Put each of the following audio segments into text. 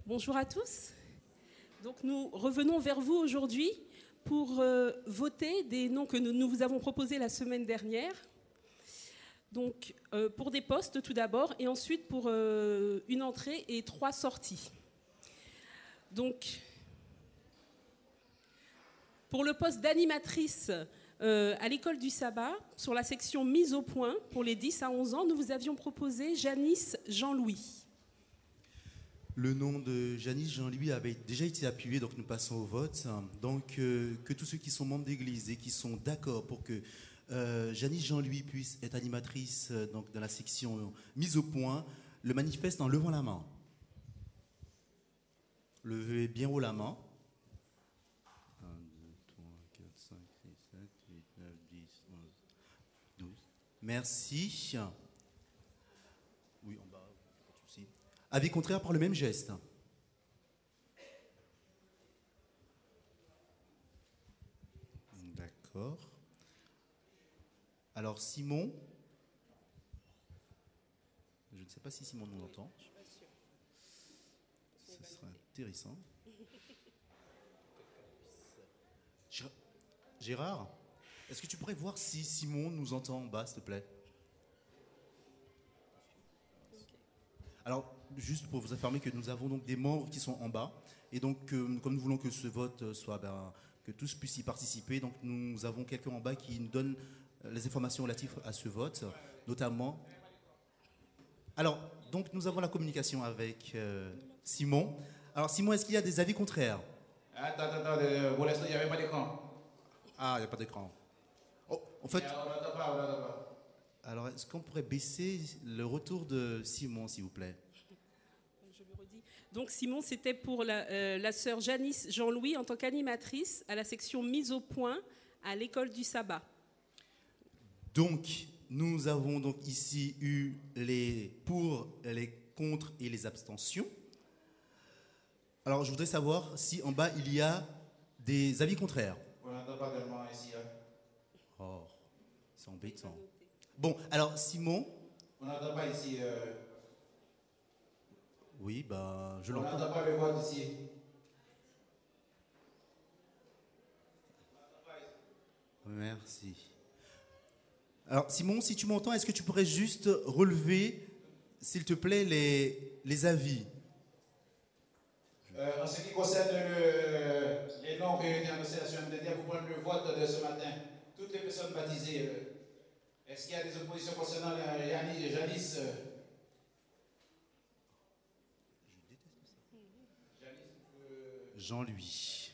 Bonjour à tous. Donc nous revenons vers vous aujourd'hui pour voter des noms que nous vous avons proposés la semaine dernière. Donc pour des postes tout d'abord et ensuite pour une entrée et 3 sorties. Donc pour le poste d'animatrice à l'école du sabbat, sur la section mise au point pour les 10 à 11 ans, nous vous avions proposé Janice Jean-Louis. Le nom de Janice Jean-Louis avait déjà été appuyé, donc nous passons au vote. Donc que tous ceux qui sont membres d'église et qui sont d'accord pour que Janice Jean-Louis puisse être animatrice donc, dans la section mise au point, le manifestent en levant la main. Levez bien haut la main. 1, 2, 3, 4, 5, 6, 7, 8, 9, 10, 11, 12. Merci. Oui, en bas. Avis contraire par le même geste. D'accord. Alors Simon, je ne sais pas si Simon nous entend. Je suis pas sûre. Ce serait intéressant. Gérard, est-ce que tu pourrais voir si Simon nous entend en bas, s'il te plaît? Alors, juste pour vous informer que nous avons donc des membres qui sont en bas. Et donc, comme nous voulons que ce vote soit, que tous puissent y participer, donc nous avons quelqu'un en bas qui nous donne les informations relatives à ce vote, notamment. Alors, donc nous avons la communication avec Simon. Alors, Simon, est-ce qu'il y a des avis contraires? Attends, pour l'instant, il n'y avait pas d'écran. Ah, il n'y a pas d'écran. Oh, en fait. On n'entend pas. Alors, est-ce qu'on pourrait baisser le retour de Simon, s'il vous plaît? Je le redis. Donc Simon, c'était pour la sœur Janice Jean-Louis en tant qu'animatrice à la section mise au point à l'école du sabbat. Donc, nous avons donc ici eu les pour, les contre et les abstentions. Alors, je voudrais savoir si en bas, il y a des avis contraires. On n'entend pas tellement ici. Oh, c'est embêtant. Bon, alors Simon. On n'entend pas ici. Oui, je l'entends. On n'entend pas le vote ici. Merci. Alors Simon, si tu m'entends, est-ce que tu pourrais juste relever, s'il te plaît, les avis? En ce qui concerne les noms qui ont été annoncés la semaine dernière, vous prenez le vote de ce matin. Toutes les personnes baptisées. Est-ce qu'il y a des oppositions concernant Janice? Jean-Louis.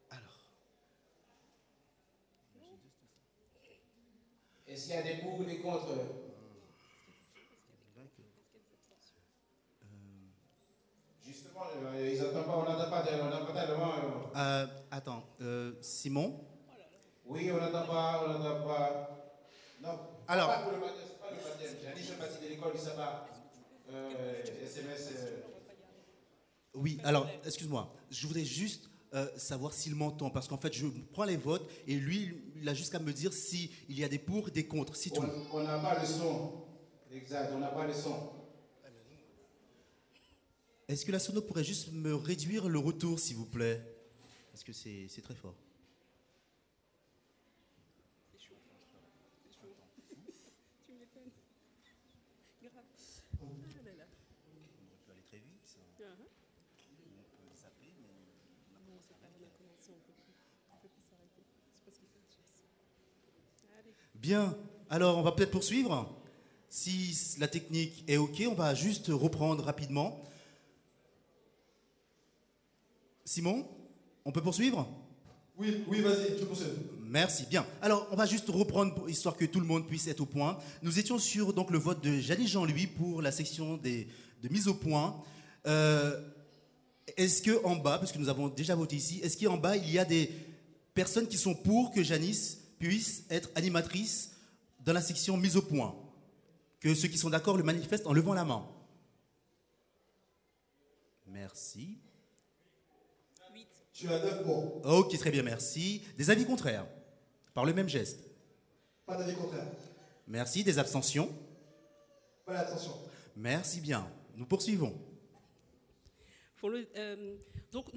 Alors. Est-ce qu'il y a des pour ou des contre? Justement, ils n'entendent pas, on n'entend pas tellement. Attends, Simon? Oui, on n'entend pas. Non, alors, pas pour le baptême, c'est pas le baptême. Janice fait partie de l'école du sabbat. SMS. Oui, alors, excuse-moi, je voudrais juste savoir s'il m'entend, parce qu'en fait, je prends les votes, et lui, il a jusqu'à me dire s'il y a des pour et des contre, c'est tout. On n'a pas le son. Exact, on n'a pas le son. Est-ce que la sono pourrait juste me réduire le retour, s'il vous plaît? Parce que c'est très fort. Bien, alors on va peut-être poursuivre. Si la technique est OK, on va juste reprendre rapidement. Simon, on peut poursuivre? Oui, vas-y, tu poursuis. Merci, bien. Alors, on va juste reprendre, histoire que tout le monde puisse être au point. Nous étions sur donc, le vote de Janice Jean-Louis pour la section de mise au point. Est-ce qu'en bas, parce que nous avons déjà voté ici, est-ce qu'en bas, il y a des personnes qui sont pour que Janice puisse être animatrice dans la section mise au point? Que ceux qui sont d'accord le manifestent en levant la main. Merci. Tu as 9 pour. Ok, très bien, merci. Des avis contraires? Par le même geste. Pas d'avis contraire. Merci. Des abstentions? Pas d'abstention. Merci bien. Nous poursuivons. Donc,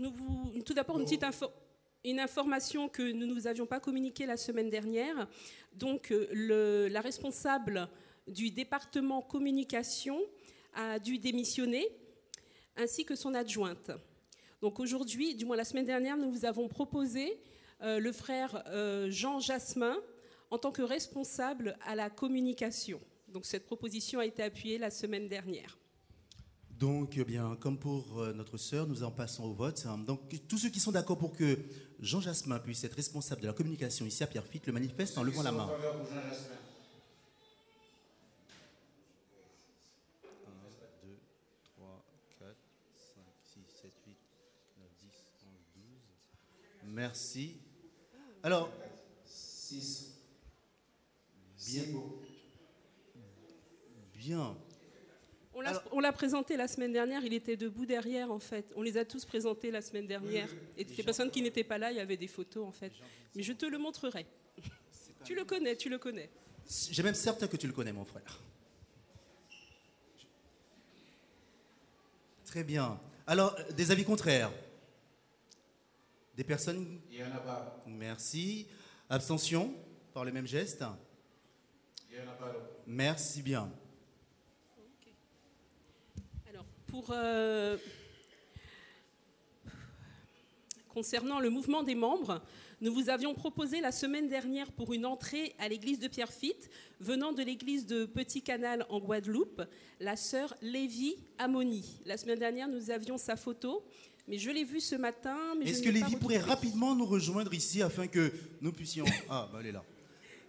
tout d'abord, une information que nous ne vous avions pas communiquée la semaine dernière. Donc, la responsable du département communication a dû démissionner, ainsi que son adjointe. Donc aujourd'hui, du moins la semaine dernière, nous vous avons proposé le frère Jean Jasmin en tant que responsable à la communication. Donc cette proposition a été appuyée la semaine dernière. Donc, eh bien, comme pour notre sœur, nous en passons au vote. Donc, tous ceux qui sont d'accord pour que Jean Jasmin puisse être responsable de la communication ici à Pierrefitte le manifestent en levant la main. 1, 2, 3, 4, 5, 6, 7, 8, 9, 10, 11, 12. Merci. Alors, 6. Bien. On l'a présenté la semaine dernière, il était debout derrière en fait. On les a tous présentés la semaine dernière. Et les personnes qui n'étaient pas là, il y avait des photos en fait. Mais je te le montrerai. Tu le connais. J'ai même certain que tu le connais, mon frère. Très bien. Alors, des avis contraires? Des personnes? Il n'y en a pas. Merci. Abstention par le même geste? Il n'y en a pas. Merci bien. Concernant le mouvement des membres, nous vous avions proposé la semaine dernière pour une entrée à l'église de Pierrefitte, venant de l'église de Petit Canal en Guadeloupe, la sœur Lévy Amoni. La semaine dernière, nous avions sa photo, mais je l'ai vue ce matin. Est-ce que Lévy pourrait rapidement nous rejoindre ici afin que nous puissions... Ah, bah, elle est là.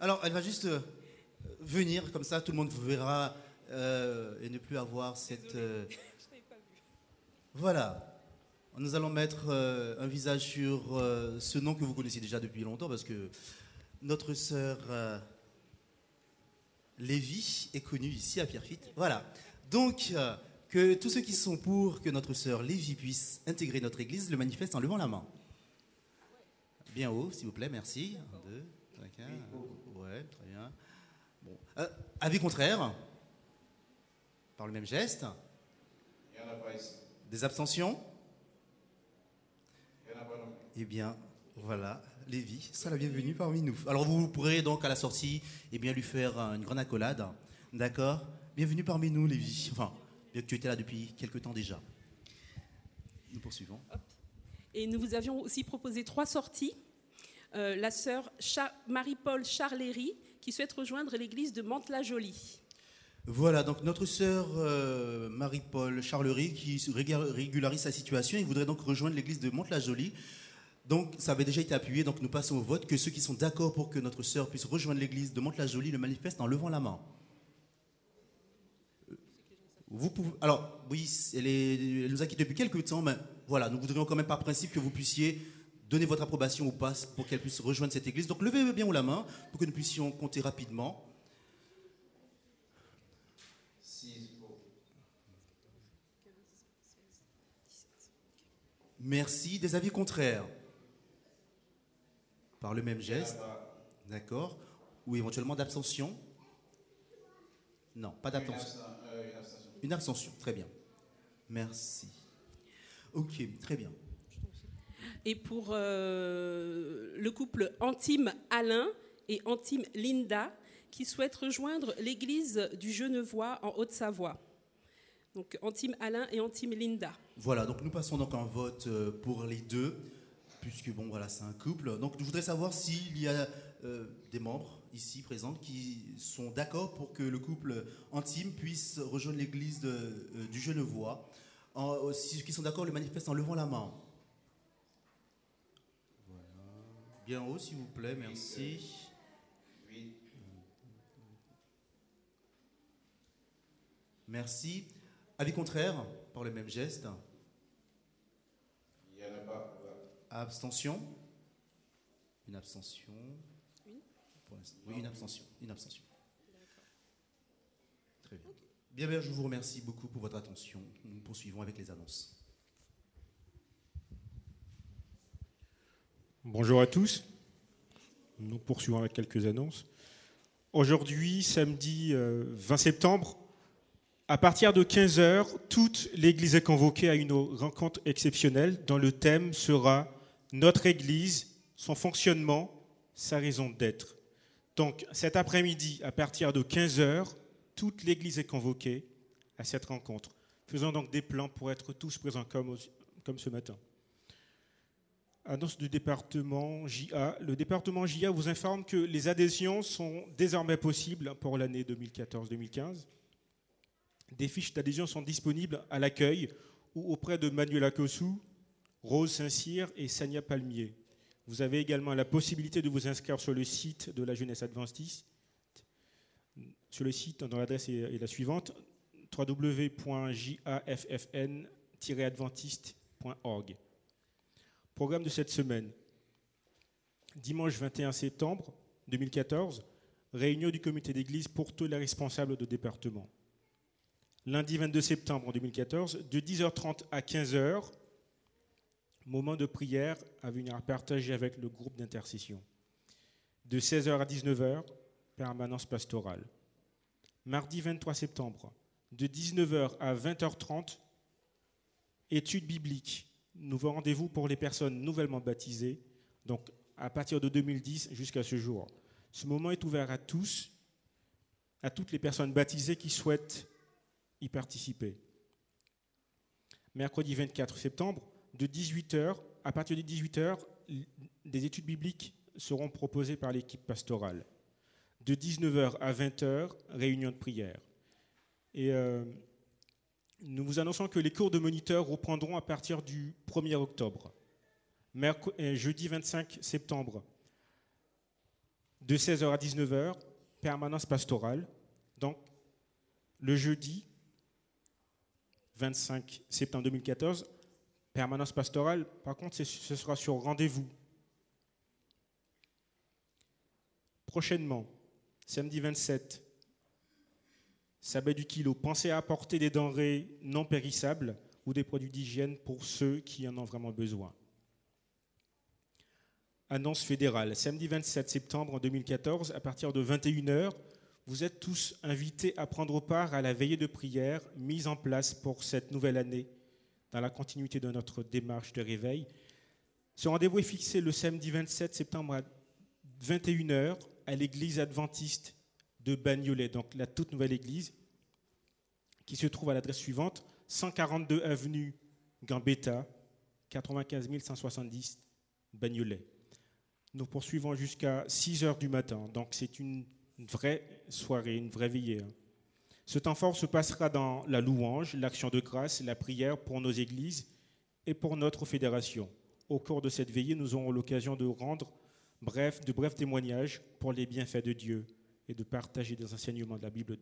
Alors, elle va juste venir, comme ça tout le monde vous verra et ne plus avoir cette... Voilà. Nous allons mettre un visage sur ce nom que vous connaissez déjà depuis longtemps parce que notre sœur Lévy est connue ici à Pierrefitte. Voilà. Donc, que tous ceux qui sont pour que notre sœur Lévy puisse intégrer notre église le manifestent en levant la main. Bien haut, s'il vous plaît, merci. 1, 2, 3, 4. Ouais, très bien. Bon. Avis contraire? Par le même geste? Il n'y en a pas ici. Des abstentions? Il n'y en a pas non plus. Eh bien, voilà, Lévy, sois la bienvenue parmi nous. Alors vous pourrez donc à la sortie bien, lui faire une grande accolade. D'accord? Bienvenue parmi nous, Lévy. Enfin, bien que tu étais là depuis quelque temps déjà. Nous poursuivons. Et nous vous avions aussi proposé 3 sorties. La sœur Marie-Paul Charléry, qui souhaite rejoindre l'église de Mantes-la-Jolie. Voilà, donc notre sœur Marie-Paul Charlery qui régularise sa situation et voudrait donc rejoindre l'église de Mantes-la-Jolie. Donc ça avait déjà été appuyé, donc nous passons au vote. Que ceux qui sont d'accord pour que notre sœur puisse rejoindre l'église de Mantes-la-Jolie le manifestent en levant la main. Vous pouvez, alors oui, elle nous a quittés depuis quelques temps, mais voilà, nous voudrions quand même par principe que vous puissiez donner votre approbation ou pas pour qu'elle puisse rejoindre cette église. Donc levez bien haut la main pour que nous puissions compter rapidement. Merci. Des avis contraires? Par le même geste? D'accord. Ou éventuellement d'abstention? Non, pas d'abstention. Une abstention, très bien. Merci. Ok, très bien. Et pour le couple Antime Alain et Antime Linda, qui souhaitent rejoindre l'église du Genevois en Haute-Savoie. Donc Antime Alain et Antime Linda. Voilà, donc nous passons donc un vote pour les deux, puisque bon voilà, c'est un couple. Donc je voudrais savoir s'il y a des membres ici présents qui sont d'accord pour que le couple Antime puisse rejoindre l'église du Genevois. Ceux qui sont d'accord le manifestent en levant la main. Voilà. Bien haut, s'il vous plaît, merci. Oui. Merci. Avis contraire, par le même geste. Il n'y en a pas. Abstention. Une abstention. Oui, une abstention. Une abstention. Très bien. Bien, je vous remercie beaucoup pour votre attention. Nous poursuivons avec les annonces. Bonjour à tous. Nous poursuivons avec quelques annonces. Aujourd'hui, samedi 20 septembre, À partir de 15 heures, toute l'Église est convoquée à une rencontre exceptionnelle dont le thème sera « Notre Église, son fonctionnement, sa raison d'être ». Donc cet après-midi, à partir de 15 heures, toute l'Église est convoquée à cette rencontre. Faisons donc des plans pour être tous présents comme ce matin. Annonce du département JA. Le département JA vous informe que les adhésions sont désormais possibles pour l'année 2014-2015. Des fiches d'adhésion sont disponibles à l'accueil ou auprès de Manuel Akosu, Rose Saint-Cyr et Sania Palmier. Vous avez également la possibilité de vous inscrire sur le site de la Jeunesse Adventiste. Sur le site, dont l'adresse est la suivante, www.jaffn-adventiste.org. Programme de cette semaine. Dimanche 21 septembre 2014, réunion du comité d'église pour tous les responsables de département. Lundi 22 septembre 2014, de 10h30 à 15h, moment de prière à venir partager avec le groupe d'intercession. De 16h à 19h, permanence pastorale. Mardi 23 septembre, de 19h à 20h30, études bibliques. Nouveau rendez-vous pour les personnes nouvellement baptisées, donc à partir de 2010 jusqu'à ce jour. Ce moment est ouvert à tous, à toutes les personnes baptisées qui souhaitent y participer. Mercredi 24 septembre, de 18h, à partir de 18h, des études bibliques seront proposées par l'équipe pastorale. De 19h à 20h, réunion de prière. Et nous vous annonçons que les cours de moniteurs reprendront à partir du 1er octobre. Jeudi 25 septembre, de 16h à 19h, permanence pastorale. Donc, le jeudi 25 septembre 2014, permanence pastorale. Par contre, ce sera sur rendez-vous. Prochainement, samedi 27, sabbat du kilo. Pensez à apporter des denrées non périssables ou des produits d'hygiène pour ceux qui en ont vraiment besoin. Annonce fédérale. Samedi 27 septembre 2014, à partir de 21h, vous êtes tous invités à prendre part à la veillée de prière mise en place pour cette nouvelle année dans la continuité de notre démarche de réveil. Ce rendez-vous est fixé le samedi 27 septembre à 21h à l'église adventiste de Bagnolet, donc la toute nouvelle église qui se trouve à l'adresse suivante, 142 avenue Gambetta, 95 170 Bagnolet. Nous poursuivons jusqu'à 6h du matin, donc c'est une vraie soirée, une vraie veillée. Ce temps fort se passera dans la louange, l'action de grâce, la prière pour nos églises et pour notre fédération. Au cours de cette veillée, nous aurons l'occasion de rendre de brefs témoignages pour les bienfaits de Dieu et de partager des enseignements de la Bible,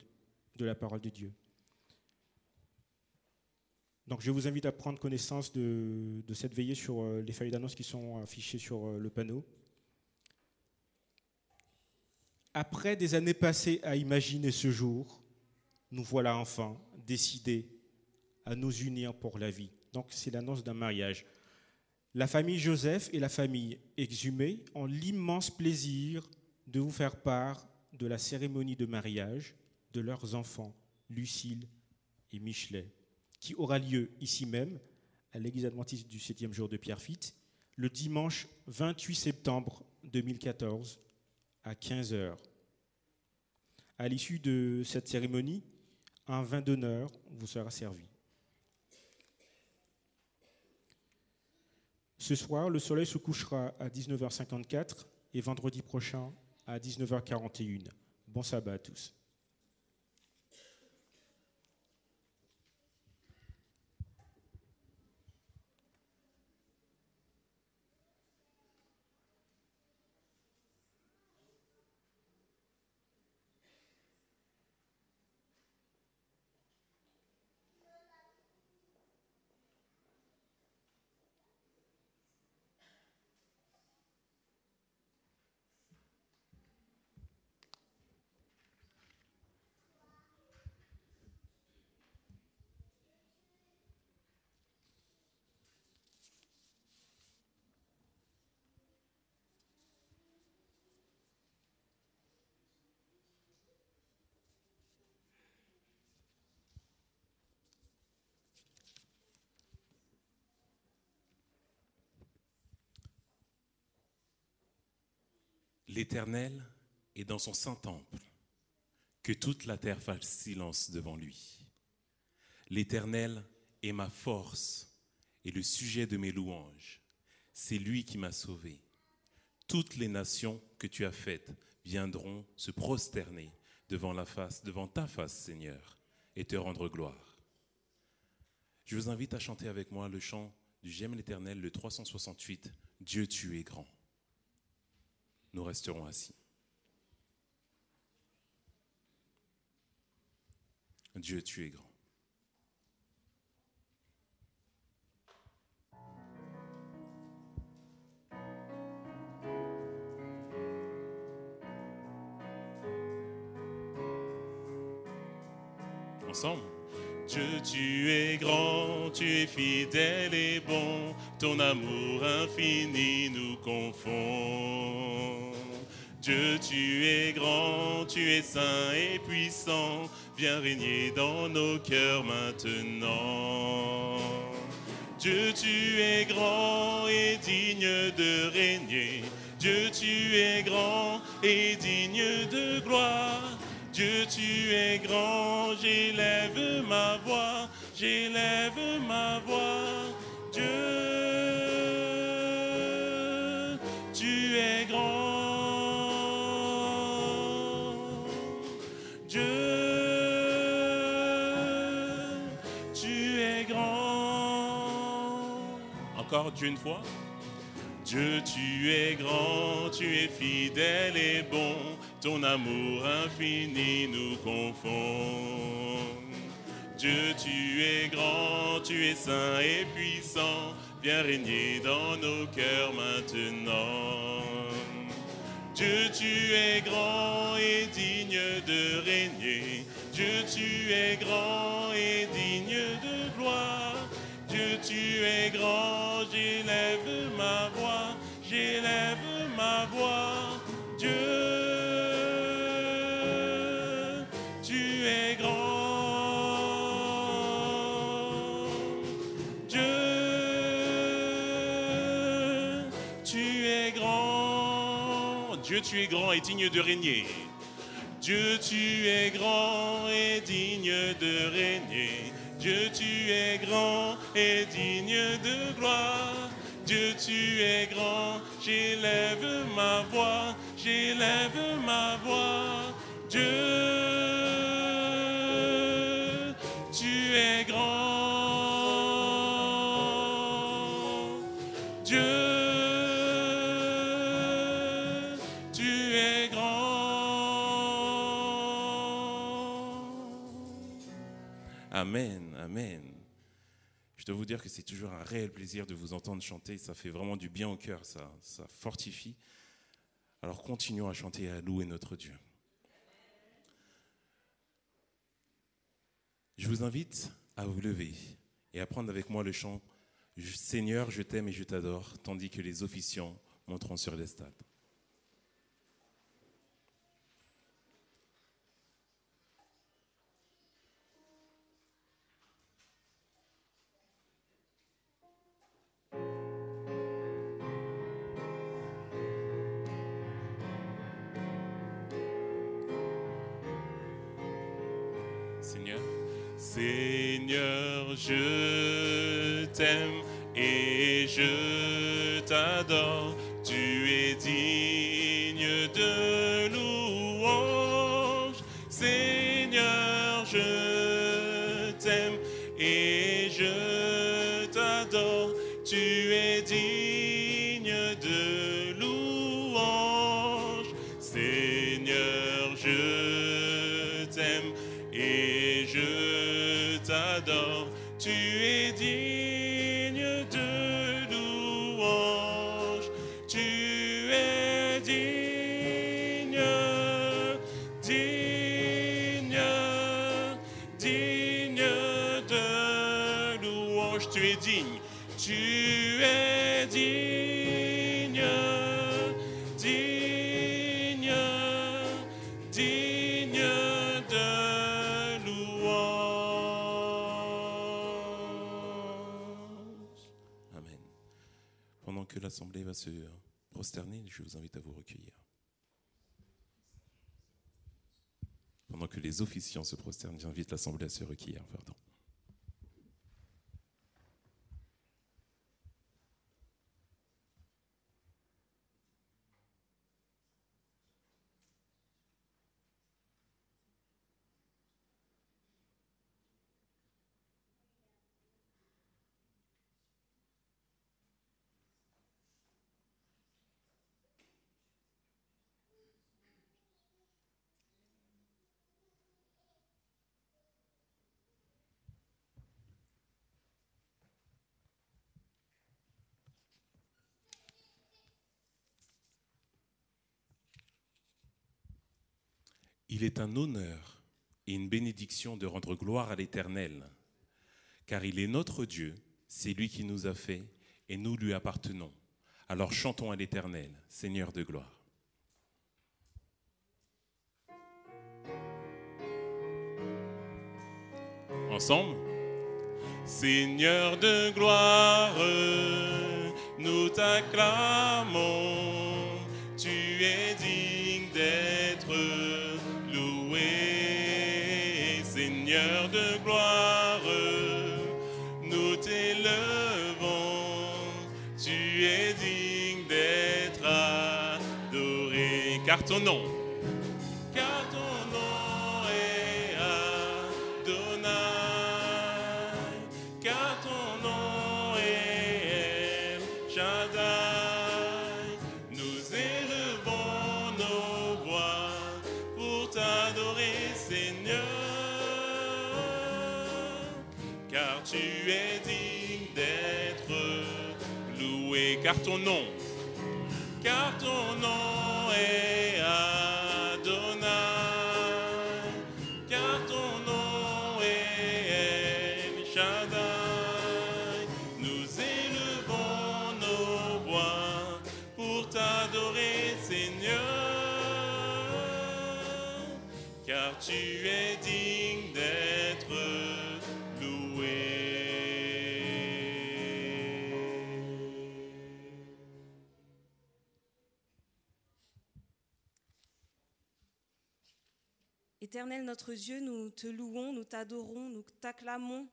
de la parole de Dieu. Donc je vous invite à prendre connaissance de cette veillée sur les feuilles d'annonce qui sont affichées sur le panneau. Après des années passées à imaginer ce jour, nous voilà enfin décidés à nous unir pour la vie. Donc c'est l'annonce d'un mariage. La famille Joseph et la famille Exhumé ont l'immense plaisir de vous faire part de la cérémonie de mariage de leurs enfants, Lucille et Michelet, qui aura lieu ici même, à l'église adventiste du 7e jour de Pierrefitte, le dimanche 28 septembre 2014 à 15h. À l'issue de cette cérémonie, un vin d'honneur vous sera servi. Ce soir, le soleil se couchera à 19h54 et vendredi prochain à 19h41. Bon sabbat à tous. L'Éternel est dans son saint temple, que toute la terre fasse silence devant lui. L'Éternel est ma force et le sujet de mes louanges. C'est lui qui m'a sauvé. Toutes les nations que tu as faites viendront se prosterner devant ta face, Seigneur, et te rendre gloire. Je vous invite à chanter avec moi le chant du J'aime l'Éternel, le 368, Dieu, tu es grand. Nous resterons assis. Dieu, tu es grand. Ensemble. Dieu, tu es grand, tu es fidèle et bon, ton amour infini nous confond. Dieu, tu es grand, tu es saint et puissant, viens régner dans nos cœurs maintenant. Dieu, tu es grand et digne de régner. Dieu, tu es grand et digne de gloire. Dieu, tu es grand, j'élève ma voix, j'élève ma voix. Dieu, tu es grand. Dieu, tu es grand. Encore Dieu une fois. Dieu, tu es grand, tu es fidèle et bon, ton amour infini nous confond. Dieu, tu es grand, tu es saint et puissant, viens régner dans nos cœurs maintenant. Dieu, tu es grand et digne de régner. Dieu, tu es grand et digne de gloire. Dieu, tu es grand, j'élève ma voix, j'élève ma voix. Dieu, tu es grand. Dieu, tu es grand. Dieu, tu es grand et digne de régner. Dieu, tu es grand et digne de régner. Dieu, tu es grand et digne de gloire. Dieu, tu es grand, j'élève ma voix, j'élève ma voix. Dieu, tu es grand. Dieu, tu es grand. Amen, amen. Je dois vous dire que c'est toujours un réel plaisir de vous entendre chanter. Ça fait vraiment du bien au cœur, ça fortifie. Alors continuons à chanter et à louer notre Dieu. Je vous invite à vous lever et à prendre avec moi le chant « Seigneur, je t'aime et je t'adore » tandis que les officiants monteront sur l'estrade. Seigneur, Seigneur, je t'aime et je t'adore. Tu es digne de louange. Seigneur, je t'aime et je t'adore. Tu es digne de louange. Seigneur, je t'aime et je t'adore, tu es digne de louange, tu es digne, digne, digne de louange, tu es digne, tu es digne, digne, digne de Amen. Pendant que l'Assemblée va se prosterner, je vous invite à vous recueillir. pendant que les officiants se prosternent, j'invite l'Assemblée à se recueillir. Pardon. Il est un honneur et une bénédiction de rendre gloire à l'Éternel, car il est notre Dieu, c'est lui qui nous a fait et nous lui appartenons. Alors chantons à l'Éternel, Seigneur de gloire. Ensemble. Seigneur de gloire, nous t'acclamons, tu es digne d'être loué. Seigneur de gloire, nous t'élevons, tu es digne d'être adoré. Car ton nom est Adonai, car ton nom est El Shaddai. Nous élevons nos voix pour t'adorer, Seigneur, car tu es digne d'être loué. Car ton nom est Adonai, car ton nom est El Shaddai. Nous élevons nos voix pour t'adorer, Seigneur, car tu es digne d'être loué. Éternel notre Dieu, nous te louons, nous t'adorons, nous t'acclamons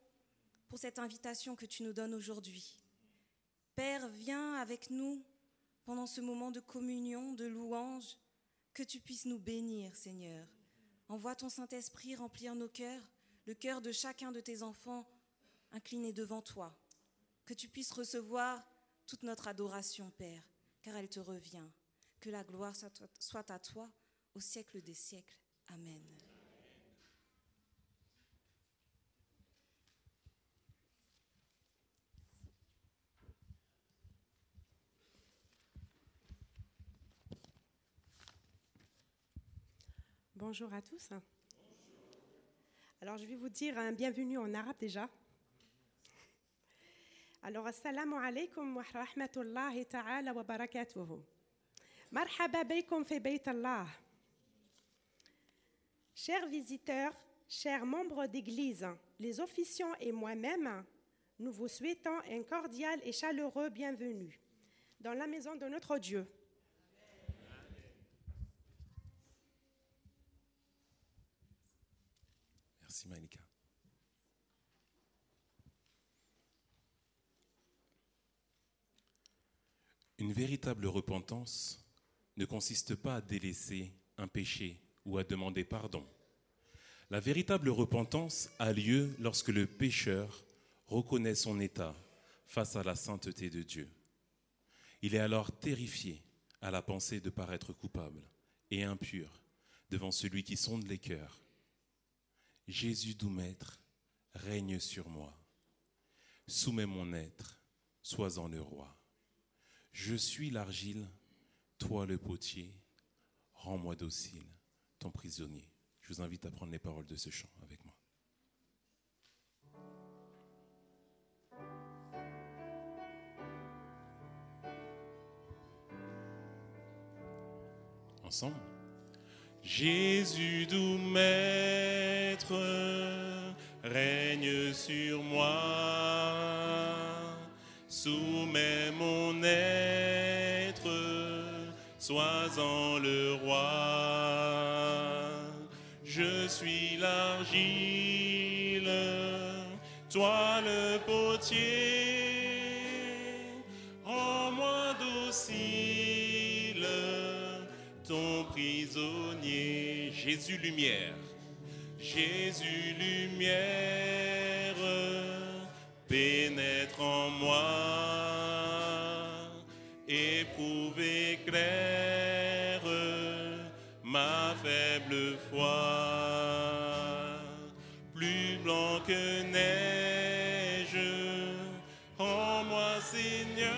pour cette invitation que tu nous donnes aujourd'hui. Père, viens avec nous pendant ce moment de communion, de louange, que tu puisses nous bénir, Seigneur. Envoie ton Saint-Esprit remplir nos cœurs, le cœur de chacun de tes enfants inclinés devant toi. Que tu puisses recevoir toute notre adoration, Père, car elle te revient. Que la gloire soit à toi au siècle des siècles. Amen. Bonjour à tous. Alors, je vais vous dire un bienvenue en arabe déjà. Alors, assalamu alaikum wa rahmatullahi ta'ala wa barakatuhu. Marhaba baykum fi bayt Allah. Chers visiteurs, chers membres d'église, les officiants et moi-même, nous vous souhaitons un cordial et chaleureux bienvenue dans la maison de notre Dieu. Merci Malika. Une véritable repentance ne consiste pas à délaisser un péché ou à demander pardon. La véritable repentance a lieu lorsque le pécheur reconnaît son état face à la sainteté de Dieu. Il est alors terrifié à la pensée de paraître coupable et impur devant celui qui sonde les cœurs. Jésus, doux maître, règne sur moi. Soumets mon être, sois-en le roi. Je suis l'argile, toi le potier, rends-moi docile, ton prisonnier. Je vous invite à prendre les paroles de ce chant avec moi. Ensemble. Jésus, doux maître, règne sur moi. Soumets mon être, sois-en le roi. Je suis l'argile, toi le potier. Rends-moi docile, ton prisonnier. Jésus lumière, Jésus lumière, pénètre en moi, éprouve, éclaire ma faible foi. Plus blanc que neige, rends-moi Seigneur,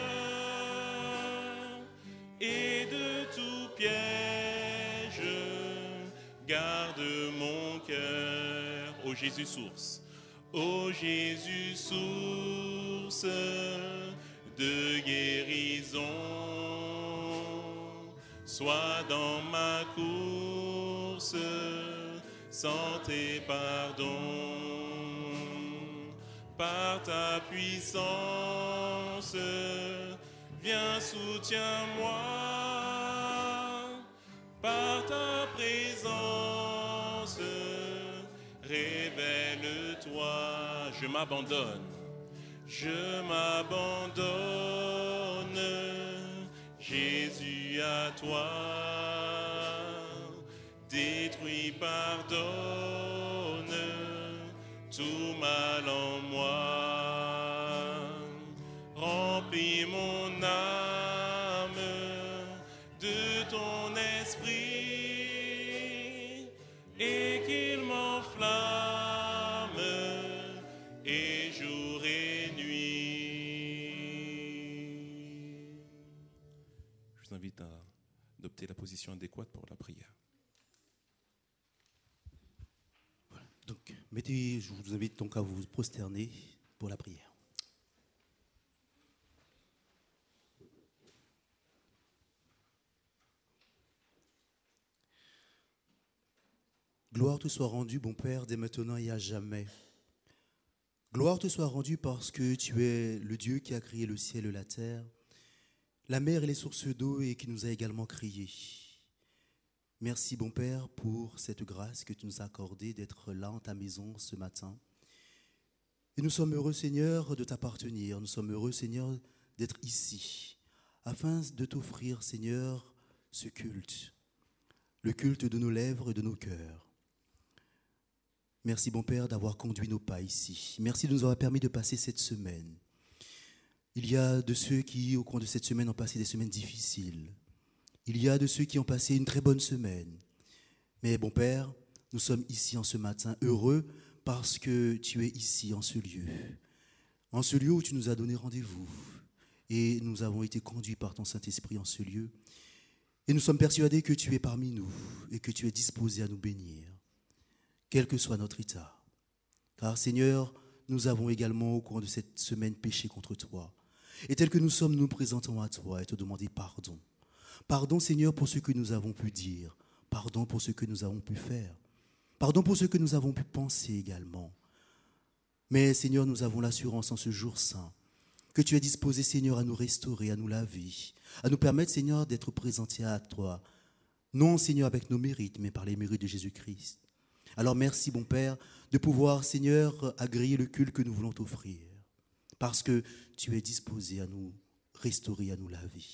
et de tout piège, garde mon cœur. Ô Jésus source, ô Jésus source de guérison, sois dans ma course, santé, pardon. Par ta puissance, viens, soutiens-moi. Par ta présence, révèle-toi. Je m'abandonne, Jésus, à toi. Détruis, pardonne tout mal en moi. Remplis mon âme de ton esprit et qu'il m'enflamme et jour et nuit. Je vous invite à adopter la position adéquate pour la prière. Donc, je vous invite donc à vous prosterner pour la prière. Gloire te soit rendue, bon Père, dès maintenant et à jamais. Gloire te soit rendue parce que tu es le Dieu qui a créé le ciel et la terre, la mer et les sources d'eau et qui nous a également créés. Merci, bon Père, pour cette grâce que tu nous as accordée d'être là en ta maison ce matin. Et nous sommes heureux, Seigneur, de t'appartenir. Nous sommes heureux, Seigneur, d'être ici, afin de t'offrir, Seigneur, ce culte, le culte de nos lèvres et de nos cœurs. Merci, bon Père, d'avoir conduit nos pas ici. Merci de nous avoir permis de passer cette semaine. Il y a de ceux qui, au cours de cette semaine, ont passé des semaines difficiles. Il y a de ceux qui ont passé une très bonne semaine. Mais bon Père, nous sommes ici en ce matin heureux parce que tu es ici en ce lieu où tu nous as donné rendez-vous. Et nous avons été conduits par ton Saint-Esprit en ce lieu. Et nous sommes persuadés que tu es parmi nous et que tu es disposé à nous bénir, quel que soit notre état. Car Seigneur, nous avons également au cours de cette semaine péché contre toi. Et tel que nous sommes, nous présentons à toi et te demander pardon. Pardon, Seigneur, pour ce que nous avons pu dire. Pardon pour ce que nous avons pu faire. Pardon pour ce que nous avons pu penser également. Mais, Seigneur, nous avons l'assurance en ce jour saint que tu es disposé, Seigneur, à nous restaurer, à nous laver, à nous permettre, Seigneur, d'être présentés à toi. Non, Seigneur, avec nos mérites, mais par les mérites de Jésus-Christ. Alors, merci, bon Père, de pouvoir, Seigneur, agréer le culte que nous voulons t'offrir. Parce que tu es disposé à nous restaurer, à nous laver.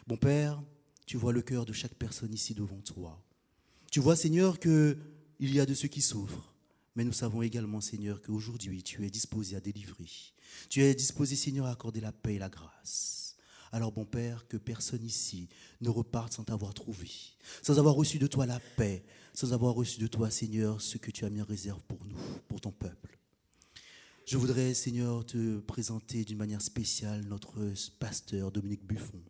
Bon Père, tu vois le cœur de chaque personne ici devant toi. Tu vois, Seigneur, qu'il y a de ceux qui souffrent. Mais nous savons également, Seigneur, qu'aujourd'hui, tu es disposé à délivrer. Tu es disposé, Seigneur, à accorder la paix et la grâce. Alors, bon Père, que personne ici ne reparte sans t'avoir trouvé, sans avoir reçu de toi la paix, sans avoir reçu de toi, Seigneur, ce que tu as mis en réserve pour nous, pour ton peuple. Je voudrais, Seigneur, te présenter d'une manière spéciale notre pasteur Dominique Buffon,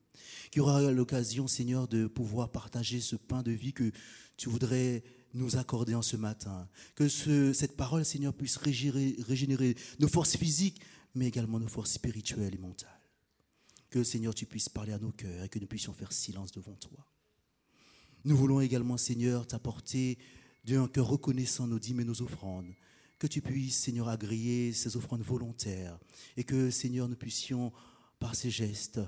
qui aura l'occasion, Seigneur, de pouvoir partager ce pain de vie que tu voudrais nous accorder en ce matin. Que cette parole, Seigneur, puisse régénérer nos forces physiques, mais également nos forces spirituelles et mentales. Que, Seigneur, tu puisses parler à nos cœurs et que nous puissions faire silence devant toi. Nous voulons également, Seigneur, t'apporter d'un cœur reconnaissant nos dîmes et nos offrandes. Que tu puisses, Seigneur, agréer ces offrandes volontaires et que, Seigneur, nous puissions, par ces gestes,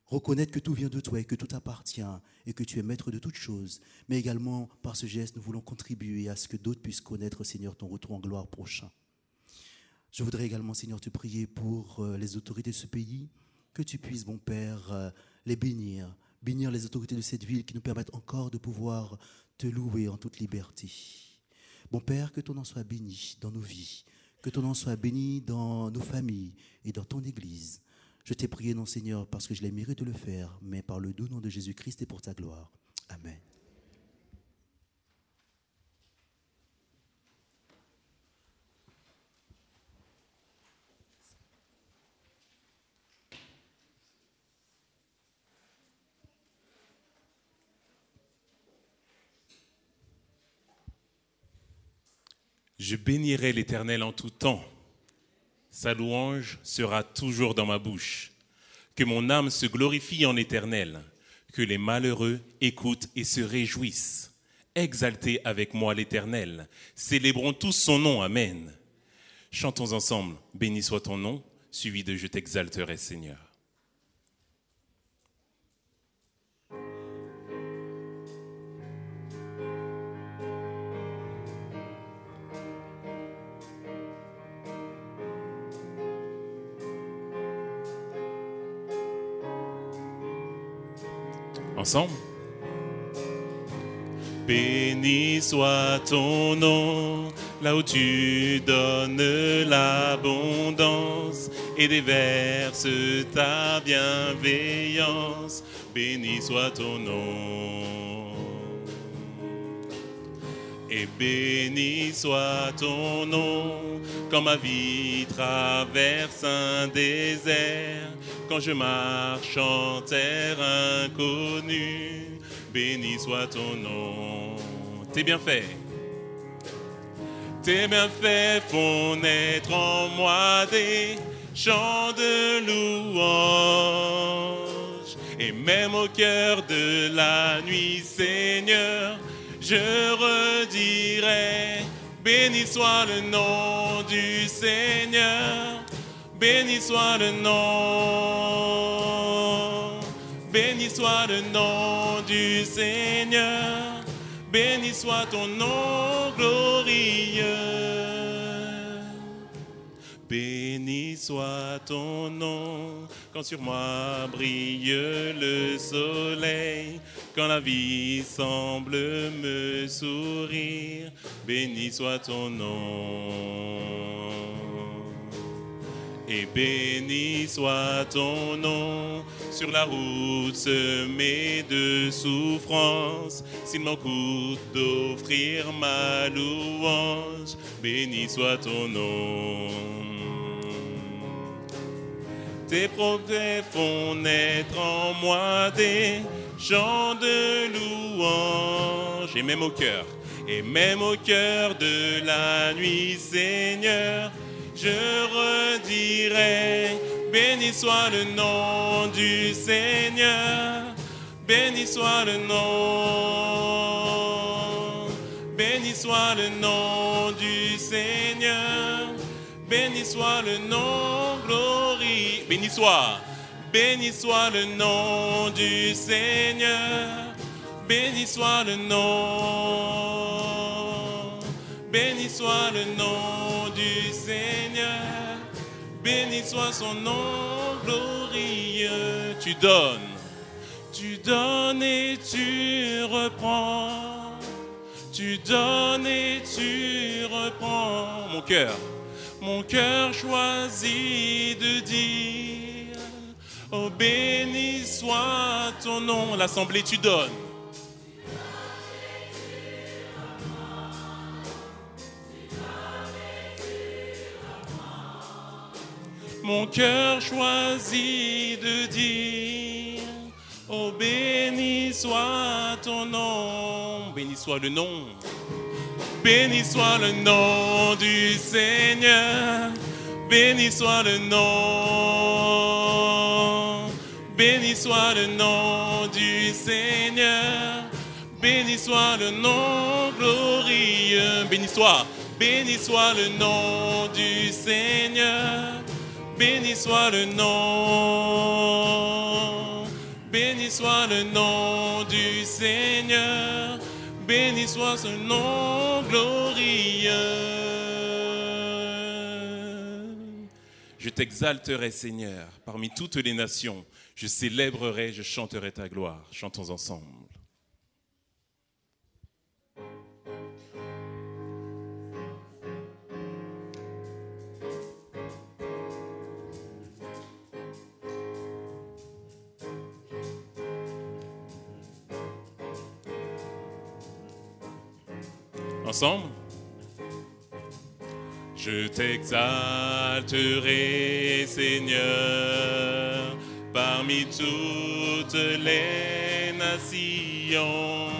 reconnaître que tout vient de toi et que tout t'appartient et que tu es maître de toutes choses. Mais également, par ce geste, nous voulons contribuer à ce que d'autres puissent connaître, Seigneur, ton retour en gloire prochain. Je voudrais également, Seigneur, te prier pour les autorités de ce pays, que tu puisses, mon Père, les bénir les autorités de cette ville qui nous permettent encore de pouvoir te louer en toute liberté. Mon Père, que ton nom soit béni dans nos vies, que ton nom soit béni dans nos familles et dans ton Église. Je t'ai prié, non Seigneur, parce que je l'ai mérité de le faire, mais par le doux nom de Jésus-Christ et pour ta gloire. Amen. Je bénirai l'Éternel en tout temps. Sa louange sera toujours dans ma bouche. Que mon âme se glorifie en l'Éternel. Que les malheureux écoutent et se réjouissent. Exaltez avec moi l'Éternel. Célébrons tous son nom. Amen. Chantons ensemble. Béni soit ton nom, suivi de Je t'exalterai, Seigneur. Ensemble. Béni soit ton nom, là où tu donnes l'abondance et déverses ta bienveillance. Béni soit ton nom. Et béni soit ton nom, quand ma vie traverse un désert, quand je marche en terre inconnue, béni soit ton nom. Tes bienfaits font naître en moi des chants de louange. Et même au cœur de la nuit, Seigneur, je redirai, béni soit le nom du Seigneur. Béni soit le nom, béni soit le nom du Seigneur, béni soit ton nom glorieux. Béni soit ton nom, quand sur moi brille le soleil, quand la vie semble me sourire, béni soit ton nom. Et béni soit ton nom sur la route semée de souffrance. S'il m'en coûte d'offrir ma louange, béni soit ton nom. Tes progrès font naître en moi des chants de louange. Et même au cœur de la nuit, Seigneur, je redirai, béni soit le nom du Seigneur, béni soit le nom, béni soit le nom du Seigneur, béni soit le nom glorieux, béni soit le nom du Seigneur, béni soit le nom, béni soit le nom du Seigneur, béni soit son nom glorieux. Tu donnes et tu reprends, tu donnes et tu reprends. Mon cœur choisit de dire, oh béni soit ton nom. L'assemblée, tu donnes. Mon cœur choisit de dire, oh béni soit ton nom. Béni soit le nom. Béni soit le nom du Seigneur. Béni soit le nom. Béni soit le nom du Seigneur. Béni soit le nom glorieux. Béni soit le nom du Seigneur. Béni soit le nom, Béni soit le nom du Seigneur, béni soit ce nom glorieux. Je t'exalterai, Seigneur, parmi toutes les nations. Je célébrerai, je chanterai ta gloire. Chantons ensemble. Ensemble. Je t'exalterai, Seigneur, parmi toutes les nations.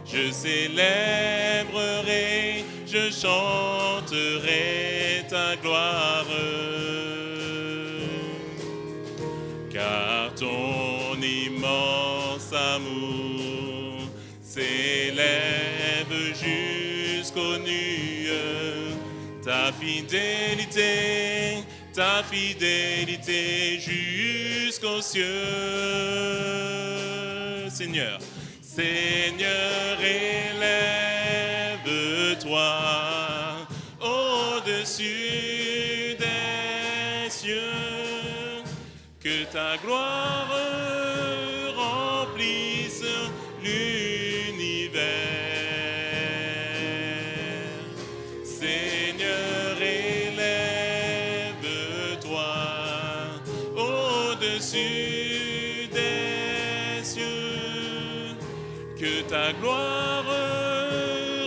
Je célébrerai, je chanterai ta gloire. Car ton immense amour s'élève jusqu'aux nues. Ta fidélité jusqu'aux cieux. Seigneur, Seigneur, élève-toi au-dessus des cieux, que ta gloire remplisse l'univers. Seigneur, élève-toi au-dessus des cieux, que ta gloire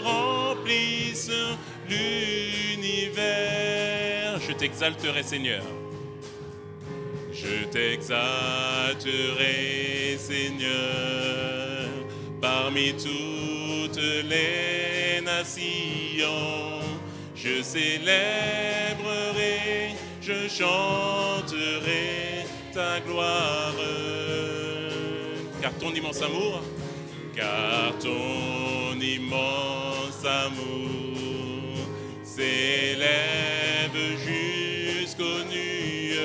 remplisse l'univers. Je t'exalterai, Seigneur. Je t'exalterai, Seigneur, parmi toutes les nations. Je célébrerai, je chanterai ta gloire. Car ton immense amour, s'élève jusqu'aux nues.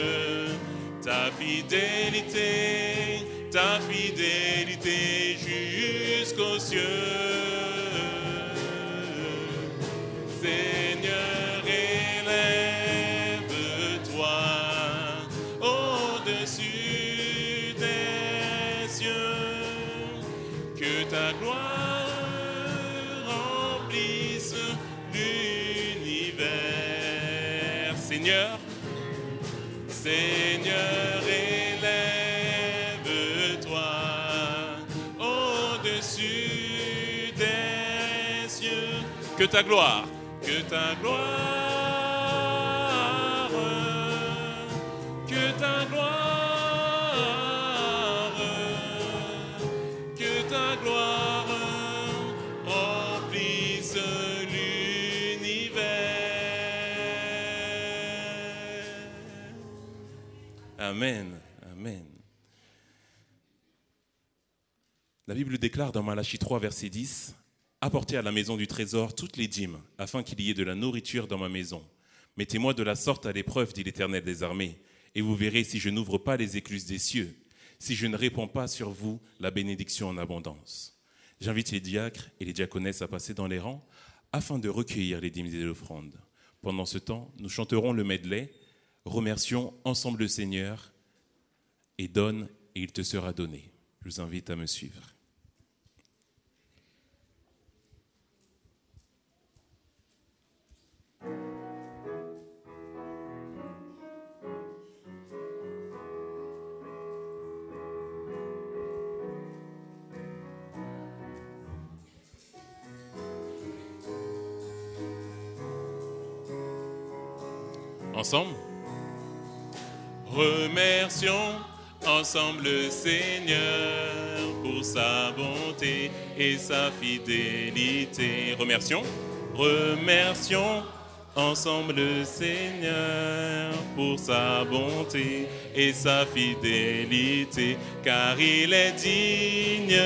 Ta fidélité jusqu'aux cieux. Seigneur, élève-toi au-dessus des cieux, que ta gloire remplisse l'univers. Seigneur, Seigneur, élève-toi au-dessus des cieux, que ta gloire, que ta gloire, que ta gloire, que ta gloire remplisse l'univers. Amen, amen. La Bible déclare dans Malachie 3, verset 10, « Apportez à la maison du trésor toutes les dîmes, afin qu'il y ait de la nourriture dans ma maison. Mettez-moi de la sorte à l'épreuve, dit l'Éternel des armées, et vous verrez si je n'ouvre pas les écluses des cieux, si je ne répands pas sur vous la bénédiction en abondance. » J'invite les diacres et les diaconesses à passer dans les rangs, afin de recueillir les dîmes et les offrandes. Pendant ce temps, nous chanterons le medley « Remercions ensemble le Seigneur et donne et il te sera donné ». Je vous invite à me suivre. Ensemble. Remercions ensemble le Seigneur pour sa bonté et sa fidélité. Remercions ensemble le Seigneur pour sa bonté et sa fidélité, car il est digne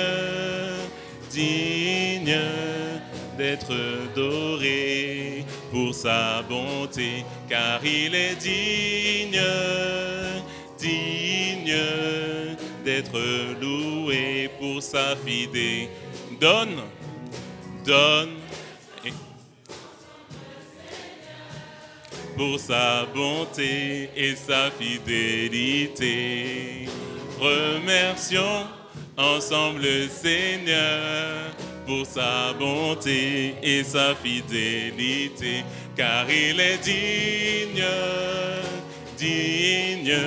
d'être adoré pour sa bonté, car il est digne d'être loué pour sa fidélité. Donne, donne, pour sa bonté et sa fidélité. Remercions ensemble le Seigneur pour sa bonté et sa fidélité, car il est digne, digne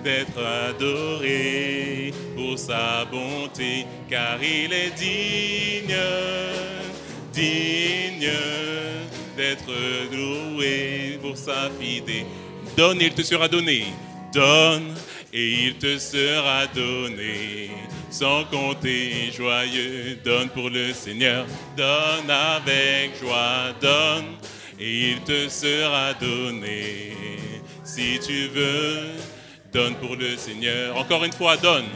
d'être adoré pour sa bonté, car il est digne, digne d'être loué pour sa fidélité. Donne et il te sera donné. Donne et il te sera donné. Sans compter joyeux, donne pour le Seigneur. Donne avec joie, donne et il te sera donné. Si tu veux, donne pour le Seigneur. Encore une fois, donne.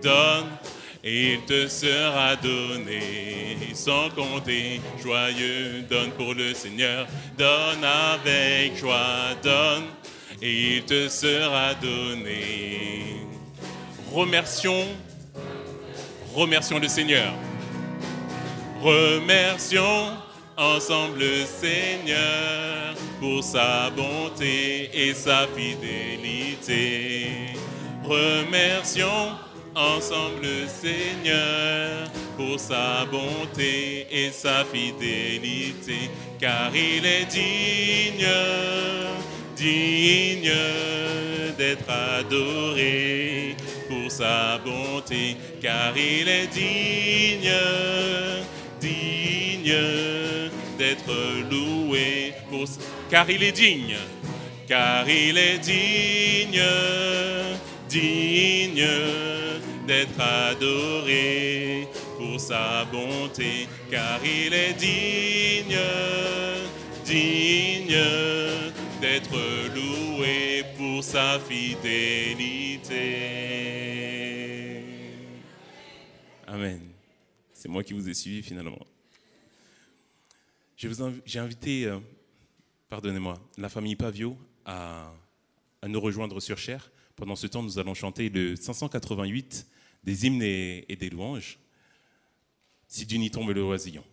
Donne et il te sera donné, sans compter joyeux, donne pour le Seigneur, donne avec joie, donne, et il te sera donné. Remercions le Seigneur. Remercions ensemble le Seigneur pour sa bonté et sa fidélité. Remercions ensemble le Seigneur pour sa bonté et sa fidélité, car il est digne, digne d'être adoré pour sa bonté, car il est digne, digne d'être loué pour car il est digne, car il est digne, digne d'être adoré pour sa bonté, car il est digne, digne d'être loué pour sa fidélité. Amen. C'est moi qui vous ai suivi finalement. J'ai invité, pardonnez-moi, la famille Pavio à nous rejoindre sur Cher. Pendant ce temps, nous allons chanter le 588 des hymnes et des louanges. Si du nid tombe le oisillon.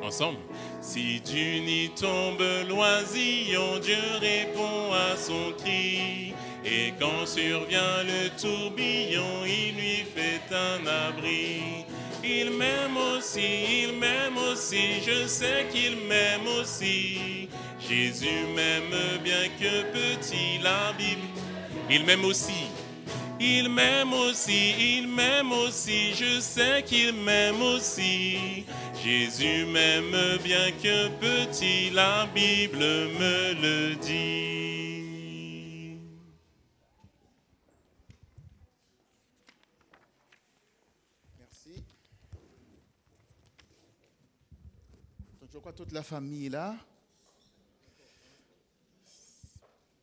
Ensemble. Si du nid tombe l'oisillon, Dieu répond à son cri. Et quand survient le tourbillon, il lui fait un abri. Il m'aime aussi, je sais qu'il m'aime aussi. Jésus m'aime bien que petit, la Bible. Il m'aime aussi. Il m'aime aussi, je sais qu'il m'aime aussi. Jésus m'aime bien que petit, la Bible me le dit. Merci. Donc je crois que toute la famille est là.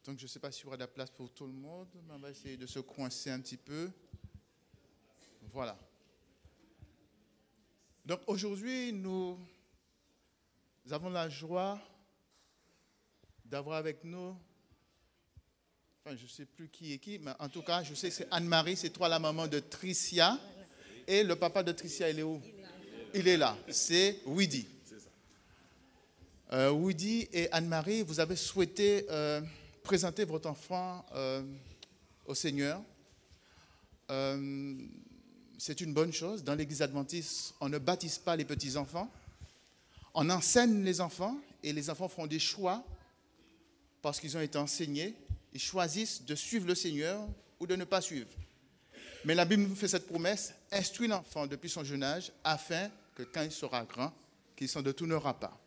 Donc je ne sais pas s'il y aura de la place pour tout le monde, mais on va essayer de se coincer un petit peu. Voilà. Donc aujourd'hui, nous avons la joie d'avoir avec nous, enfin je ne sais plus qui est qui, mais en tout cas, je sais que c'est Anne-Marie, c'est toi la maman de Tricia. Et le papa de Tricia, il est où? Il est là, c'est Widi. Widi et Anne-Marie, vous avez souhaité présenter votre enfant au Seigneur. C'est une bonne chose. Dans l'Église adventiste, on ne baptise pas les petits-enfants. On enseigne les enfants et les enfants font des choix parce qu'ils ont été enseignés. Ils choisissent de suivre le Seigneur ou de ne pas suivre. Mais la Bible nous fait cette promesse, instruis l'enfant depuis son jeune âge afin que quand il sera grand, qu'il s'en détournera pas.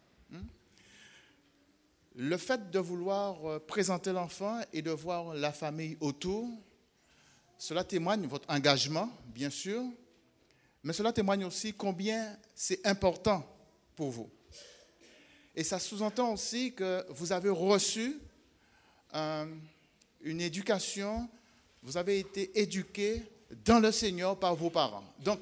Le fait de vouloir présenter l'enfant et de voir la famille autour, cela témoigne de votre engagement, bien sûr, mais cela témoigne aussi combien c'est important pour vous. Et ça sous-entend aussi que vous avez reçu une éducation, vous avez été éduqué dans le Seigneur par vos parents. Donc,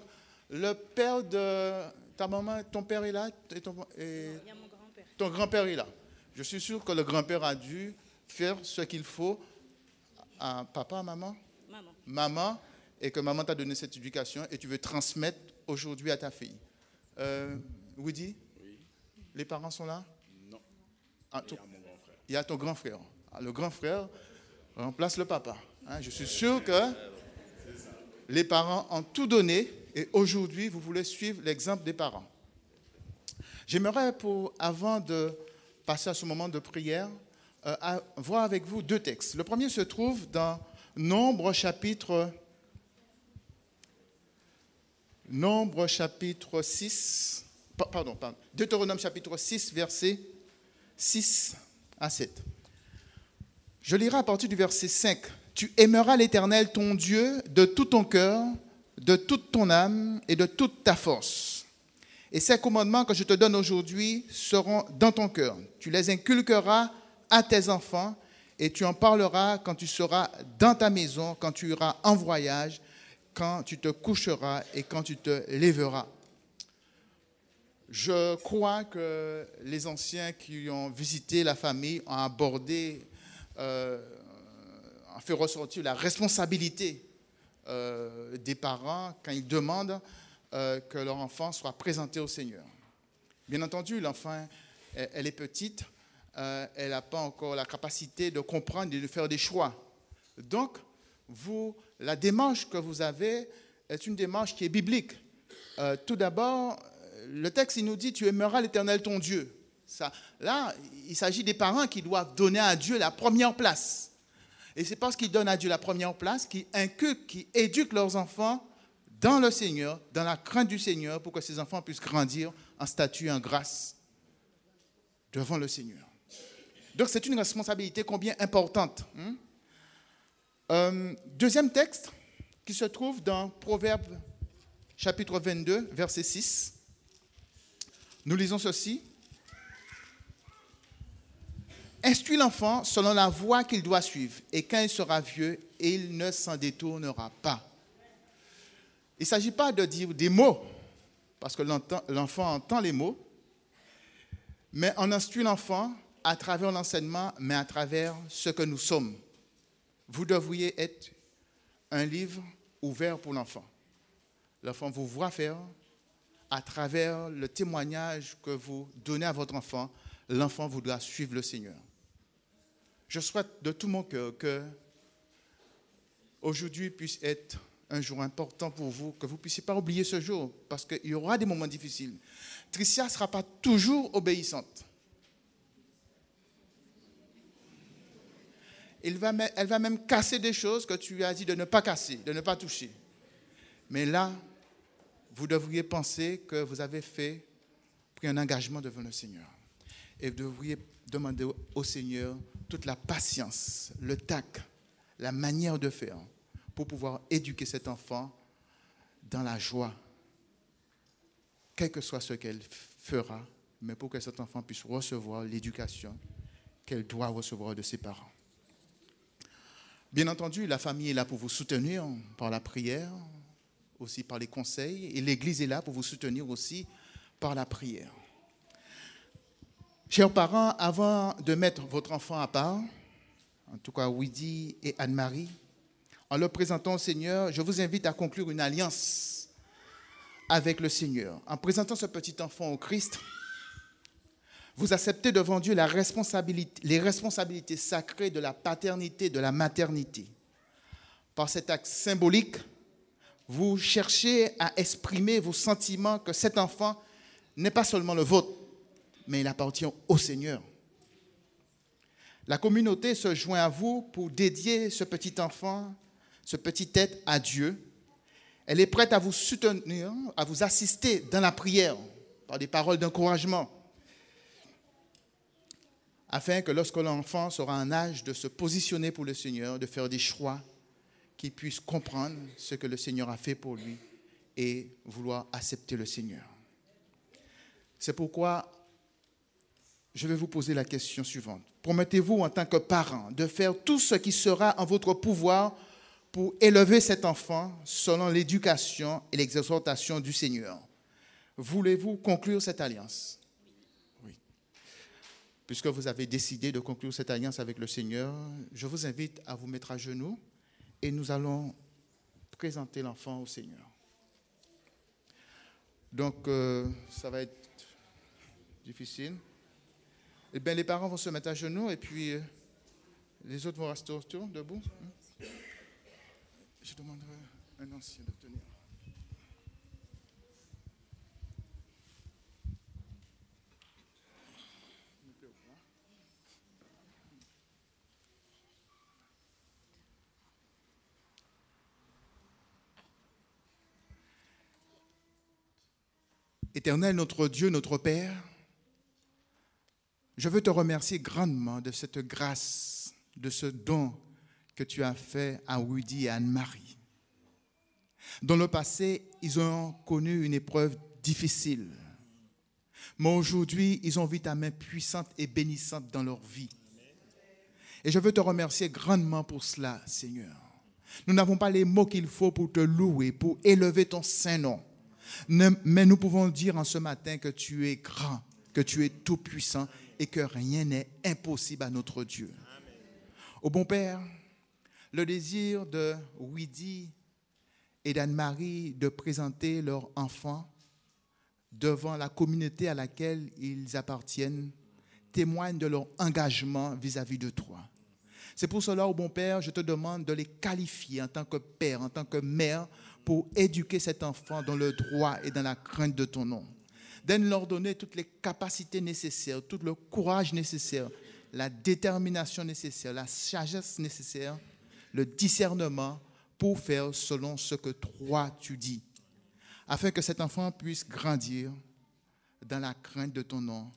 le père de ta maman, ton père est là et Il y a mon grand-père. ton grand-père est là. Je suis sûr que le grand-père a dû faire ce qu'il faut à papa, à maman, maman, et que maman t'a donné cette éducation et tu veux transmettre aujourd'hui à ta fille. Woody, oui. Les parents sont là? Non. Ah, Il y a mon grand frère. Il y a ton grand frère. Ah, le grand frère remplace le papa. Hein, je suis sûr que les parents ont tout donné et aujourd'hui, vous voulez suivre l'exemple des parents. J'aimerais, avant de passer à ce moment de prière, voir avec vous deux textes. Le premier se trouve dans Nombre chapitre 6, Deutéronome chapitre 6, versets 6 à 7. Je lirai à partir du verset 5. Tu aimeras l'Éternel, ton Dieu, de tout ton cœur, de toute ton âme et de toute ta force. Et ces commandements que je te donne aujourd'hui seront dans ton cœur. Tu les inculqueras à tes enfants et tu en parleras quand tu seras dans ta maison, quand tu iras en voyage, quand tu te coucheras et quand tu te lèveras. Je crois que les anciens qui ont visité la famille ont abordé, ont fait ressortir la responsabilité des parents quand ils demandent que leur enfant soit présenté au Seigneur. Bien entendu, l'enfant, elle est petite, elle n'a pas encore la capacité de comprendre et de faire des choix. Donc, la démarche que vous avez est une démarche qui est biblique. Tout d'abord, le texte il nous dit « Tu aimeras l'Éternel ton Dieu ». Là, il s'agit des parents qui doivent donner à Dieu la première place. Et c'est parce qu'ils donnent à Dieu la première place qu'ils inculquent, qu'ils éduquent leurs enfants dans le Seigneur, dans la crainte du Seigneur, pour que ces enfants puissent grandir en statut et en grâce devant le Seigneur. Donc, c'est une responsabilité combien importante. Deuxième texte qui se trouve dans Proverbes chapitre 22, verset 6. Nous lisons ceci. Instruis l'enfant selon la voie qu'il doit suivre, et quand il sera vieux, il ne s'en détournera pas. Il ne s'agit pas de dire des mots, parce que l'enfant entend les mots, mais on instruit l'enfant à travers l'enseignement, mais à travers ce que nous sommes. Vous devriez être un livre ouvert pour l'enfant. L'enfant vous voit faire, à travers le témoignage que vous donnez à votre enfant, l'enfant voudra suivre le Seigneur. Je souhaite de tout mon cœur que aujourd'hui puisse être un jour important pour vous, que vous ne puissiez pas oublier ce jour, parce qu'il y aura des moments difficiles. Tricia ne sera pas toujours obéissante. Elle va même casser des choses que tu lui as dit de ne pas casser, de ne pas toucher. Mais là, vous devriez penser que vous avez pris un engagement devant le Seigneur. Et vous devriez demander au Seigneur toute la patience, le tact, la manière de faire pour pouvoir éduquer cet enfant dans la joie, quel que soit ce qu'elle fera, mais pour que cet enfant puisse recevoir l'éducation qu'elle doit recevoir de ses parents. Bien entendu, la famille est là pour vous soutenir par la prière, aussi par les conseils, et l'Église est là pour vous soutenir aussi par la prière. Chers parents, avant de mettre votre enfant à part, en tout cas Woody et Anne-Marie, en leur présentant au Seigneur, je vous invite à conclure une alliance avec le Seigneur. En présentant ce petit enfant au Christ, vous acceptez devant Dieu les responsabilités sacrées de la paternité, de la maternité. Par cet acte symbolique, vous cherchez à exprimer vos sentiments que cet enfant n'est pas seulement le vôtre, mais il appartient au Seigneur. La communauté se joint à vous pour dédier ce petit enfant, ce petit être à Dieu. Elle est prête à vous soutenir, à vous assister dans la prière par des paroles d'encouragement, afin que lorsque l'enfant sera en âge de se positionner pour le Seigneur, de faire des choix, qu'il puisse comprendre ce que le Seigneur a fait pour lui et vouloir accepter le Seigneur. C'est pourquoi je vais vous poser la question suivante. Promettez-vous en tant que parent de faire tout ce qui sera en votre pouvoir pour élever cet enfant selon l'éducation et l'exhortation du Seigneur? Voulez-vous conclure cette alliance? Oui. Puisque vous avez décidé de conclure cette alliance avec le Seigneur, je vous invite à vous mettre à genoux et nous allons présenter l'enfant au Seigneur. Donc, ça va être difficile. Eh bien, les parents vont se mettre à genoux et puis les autres vont rester autour, debout. Je demanderai à un ancien de tenir. Éternel, notre Dieu, notre Père, je veux te remercier grandement de cette grâce, de ce don que tu as fait à Rudy et Anne-Marie. Dans le passé, ils ont connu une épreuve difficile. Mais aujourd'hui, ils ont vu ta main puissante et bénissante dans leur vie. Et je veux te remercier grandement pour cela, Seigneur. Nous n'avons pas les mots qu'il faut pour te louer, pour élever ton saint nom. Mais nous pouvons dire en ce matin que tu es grand, que tu es tout puissant et que rien n'est impossible à notre Dieu. Au bon Père, le désir de Rudy et d'Anne-Marie de présenter leur enfant devant la communauté à laquelle ils appartiennent témoigne de leur engagement vis-à-vis de toi. C'est pour cela, au bon Père, je te demande de les qualifier en tant que père, en tant que mère, pour éduquer cet enfant dans le droit et dans la crainte de ton nom. De leur donner toutes les capacités nécessaires, tout le courage nécessaire, la détermination nécessaire, la sagesse nécessaire, le discernement pour faire selon ce que toi tu dis, afin que cet enfant puisse grandir dans la crainte de ton nom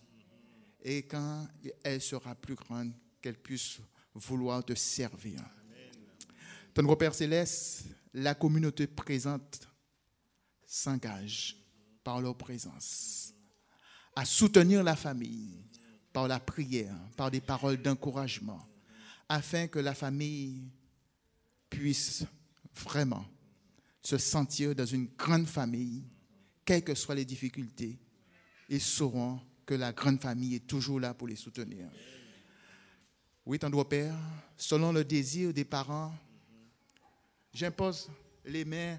et quand elle sera plus grande, qu'elle puisse vouloir te servir. Ton Père Céleste, la communauté présente s'engage par leur présence à soutenir la famille par la prière, par des paroles d'encouragement, afin que la famille puisse vraiment se sentir dans une grande famille, quelles que soient les difficultés, ils sauront que la grande famille est toujours là pour les soutenir. Oui, tendre Père, selon le désir des parents, j'impose les mains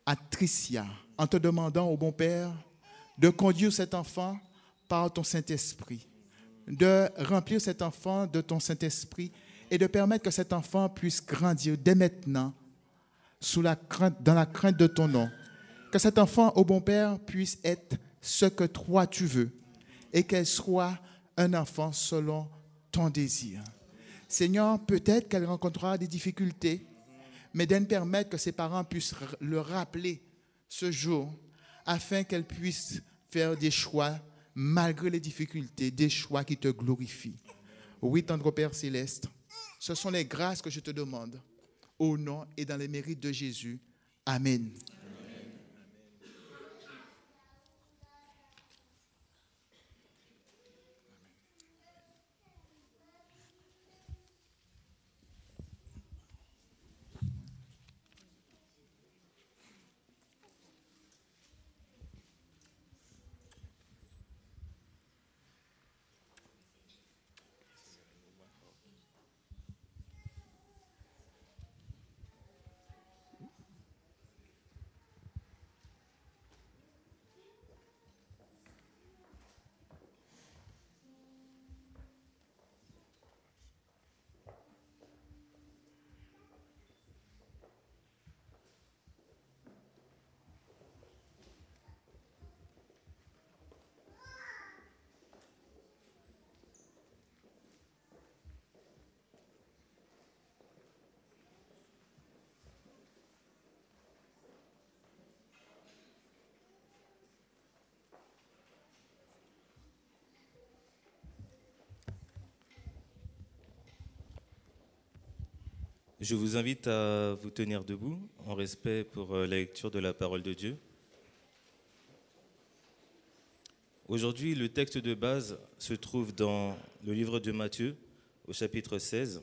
à Tricia en te demandant au bon Père de conduire cet enfant par ton Saint-Esprit, de remplir cet enfant de ton Saint-Esprit et de permettre que cet enfant puisse grandir dès maintenant dans la crainte de ton nom. Que cet enfant, au bon Père, puisse être ce que toi tu veux et qu'elle soit un enfant selon ton désir. Seigneur, peut-être qu'elle rencontrera des difficultés, mais d'elle permettre que ses parents puissent le rappeler ce jour afin qu'elle puisse faire des choix malgré les difficultés, des choix qui te glorifient. Oui, tendre Père Céleste, ce sont les grâces que je te demande au nom et dans les mérites de Jésus. Amen. Je vous invite à vous tenir debout en respect pour la lecture de la parole de Dieu. Aujourd'hui, le texte de base se trouve dans le livre de Matthieu, au chapitre 16.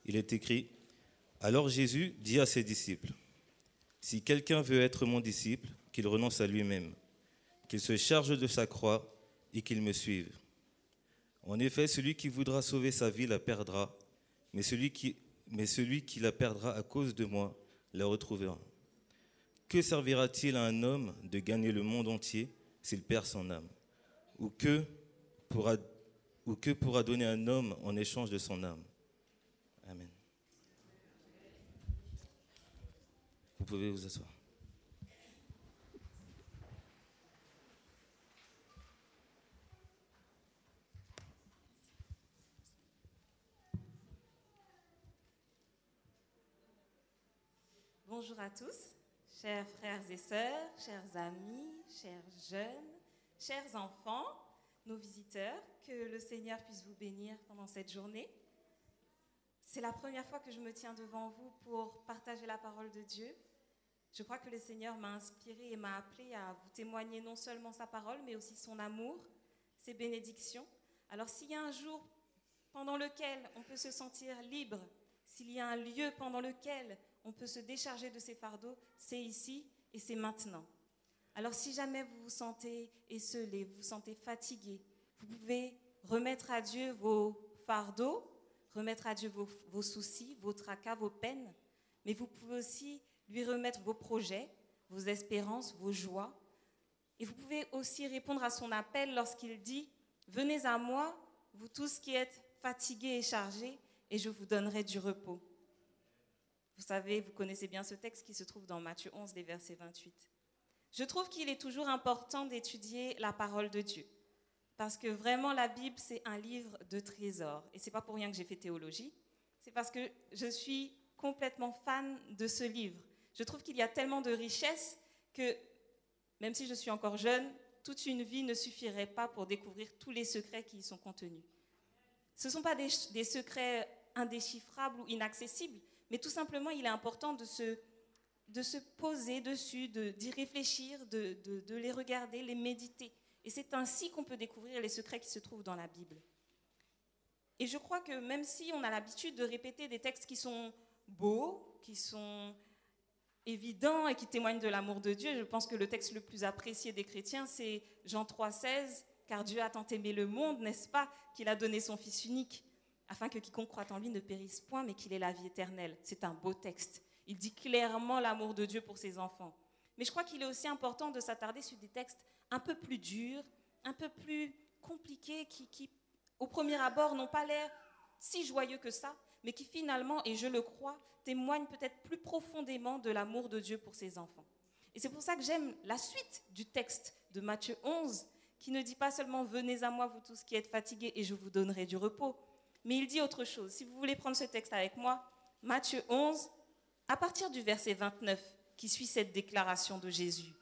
Il est écrit « Alors Jésus dit à ses disciples, « Si quelqu'un veut être mon disciple, qu'il renonce à lui-même, qu'il se charge de sa croix et qu'il me suive. En effet, celui qui voudra sauver sa vie la perdra, mais celui qui la perdra à cause de moi la retrouvera. Que servira-t-il à un homme de gagner le monde entier s'il perd son âme? Ou que pourra donner un homme en échange de son âme? » Amen. Vous pouvez vous asseoir. Bonjour à tous, chers frères et sœurs, chers amis, chers jeunes, chers enfants, nos visiteurs, que le Seigneur puisse vous bénir pendant cette journée. C'est la première fois que je me tiens devant vous pour partager la parole de Dieu. Je crois que le Seigneur m'a inspiré et m'a appelé à vous témoigner non seulement sa parole, mais aussi son amour, ses bénédictions. Alors s'il y a un jour pendant lequel on peut se sentir libre, s'il y a un lieu pendant lequel on peut se décharger de ses fardeaux, c'est ici et c'est maintenant. Alors si jamais vous vous sentez esseulé, vous vous sentez fatigué, vous pouvez remettre à Dieu vos fardeaux, remettre à Dieu vos soucis, vos tracas, vos peines, mais vous pouvez aussi lui remettre vos projets, vos espérances, vos joies. Et vous pouvez aussi répondre à son appel lorsqu'il dit « Venez à moi, vous tous qui êtes fatigués et chargés, et je vous donnerai du repos. » Vous savez, vous connaissez bien ce texte qui se trouve dans Matthieu 11, les versets 28. Je trouve qu'il est toujours important d'étudier la parole de Dieu. Parce que vraiment, la Bible, c'est un livre de trésors. Et ce n'est pas pour rien que j'ai fait théologie. C'est parce que je suis complètement fan de ce livre. Je trouve qu'il y a tellement de richesses que, même si je suis encore jeune, toute une vie ne suffirait pas pour découvrir tous les secrets qui y sont contenus. Ce ne sont pas des secrets indéchiffrables ou inaccessibles, mais tout simplement, il est important de se poser dessus, d'y réfléchir, de les regarder, les méditer. Et c'est ainsi qu'on peut découvrir les secrets qui se trouvent dans la Bible. Et je crois que même si on a l'habitude de répéter des textes qui sont beaux, qui sont évidents et qui témoignent de l'amour de Dieu, je pense que le texte le plus apprécié des chrétiens, c'est Jean 3,16, « Car Dieu a tant aimé le monde, n'est-ce pas, qu'il a donné son Fils unique, afin que quiconque croit en lui ne périsse point, mais qu'il ait la vie éternelle. » C'est un beau texte. Il dit clairement l'amour de Dieu pour ses enfants. Mais je crois qu'il est aussi important de s'attarder sur des textes un peu plus durs, un peu plus compliqués, qui au premier abord, n'ont pas l'air si joyeux que ça, mais qui finalement, et je le crois, témoignent peut-être plus profondément de l'amour de Dieu pour ses enfants. Et c'est pour ça que j'aime la suite du texte de Matthieu 11, qui ne dit pas seulement « Venez à moi, vous tous qui êtes fatigués, et je vous donnerai du repos », mais il dit autre chose. Si vous voulez prendre ce texte avec moi, Matthieu 11, à partir du verset 29, qui suit cette déclaration de Jésus.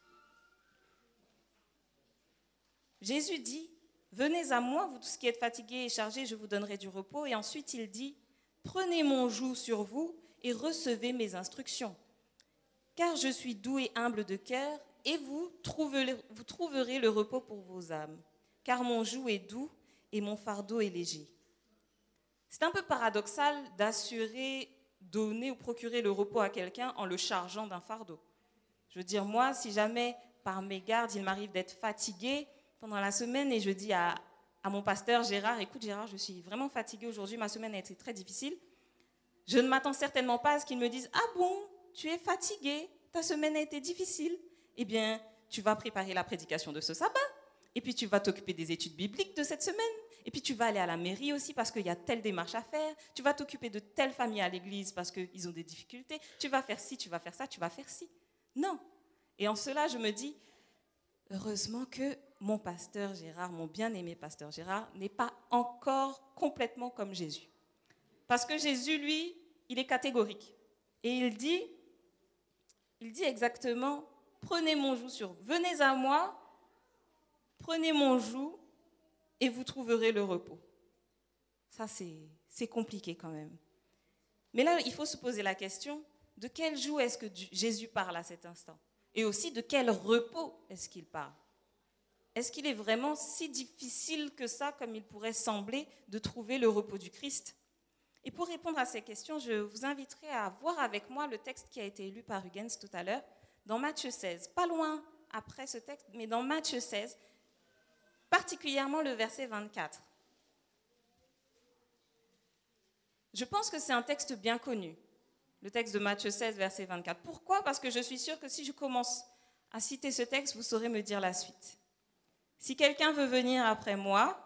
Jésus dit « Venez à moi, vous tous qui êtes fatigués et chargés, je vous donnerai du repos. » Et ensuite, il dit « Prenez mon joug sur vous et recevez mes instructions. Car je suis doux et humble de cœur, et vous trouverez le repos pour vos âmes. Car mon joug est doux et mon fardeau est léger. » C'est un peu paradoxal d'assurer, donner ou procurer le repos à quelqu'un en le chargeant d'un fardeau. Je veux dire, moi, si jamais, par mégarde, il m'arrive d'être fatiguée pendant la semaine et je dis à mon pasteur Gérard, « Écoute Gérard, je suis vraiment fatiguée aujourd'hui, ma semaine a été très difficile. » Je ne m'attends certainement pas à ce qu'il me dise « Ah bon, tu es fatigué, ta semaine a été difficile. » Eh bien, tu vas préparer la prédication de ce sabbat, et puis tu vas t'occuper des études bibliques de cette semaine, et puis tu vas aller à la mairie aussi parce qu'il y a telle démarche à faire, tu vas t'occuper de telle famille à l'église parce qu'ils ont des difficultés, tu vas faire ci, tu vas faire ça, tu vas faire ci. Non. Et en cela, je me dis, heureusement que mon pasteur Gérard, mon bien-aimé pasteur Gérard, n'est pas encore complètement comme Jésus. Parce que Jésus, lui, il est catégorique. Et il dit exactement, prenez mon joug sur vous. Venez à moi, prenez mon joug et vous trouverez le repos. Ça, c'est compliqué quand même. Mais là, il faut se poser la question, de quel joug est-ce que Jésus parle à cet instant? Et aussi, de quel repos est-ce qu'il parle? est-ce qu'il est vraiment si difficile que ça, comme il pourrait sembler, de trouver le repos du Christ? Et pour répondre à ces questions, je vous inviterai à voir avec moi le texte qui a été lu par Huygens tout à l'heure, dans Matthieu 16, pas loin après ce texte, mais dans Matthieu 16, particulièrement le verset 24. Je pense que c'est un texte bien connu, le texte de Matthieu 16, verset 24. Pourquoi? Parce que je suis sûre que si je commence à citer ce texte, vous saurez me dire la suite. Si quelqu'un veut venir après moi,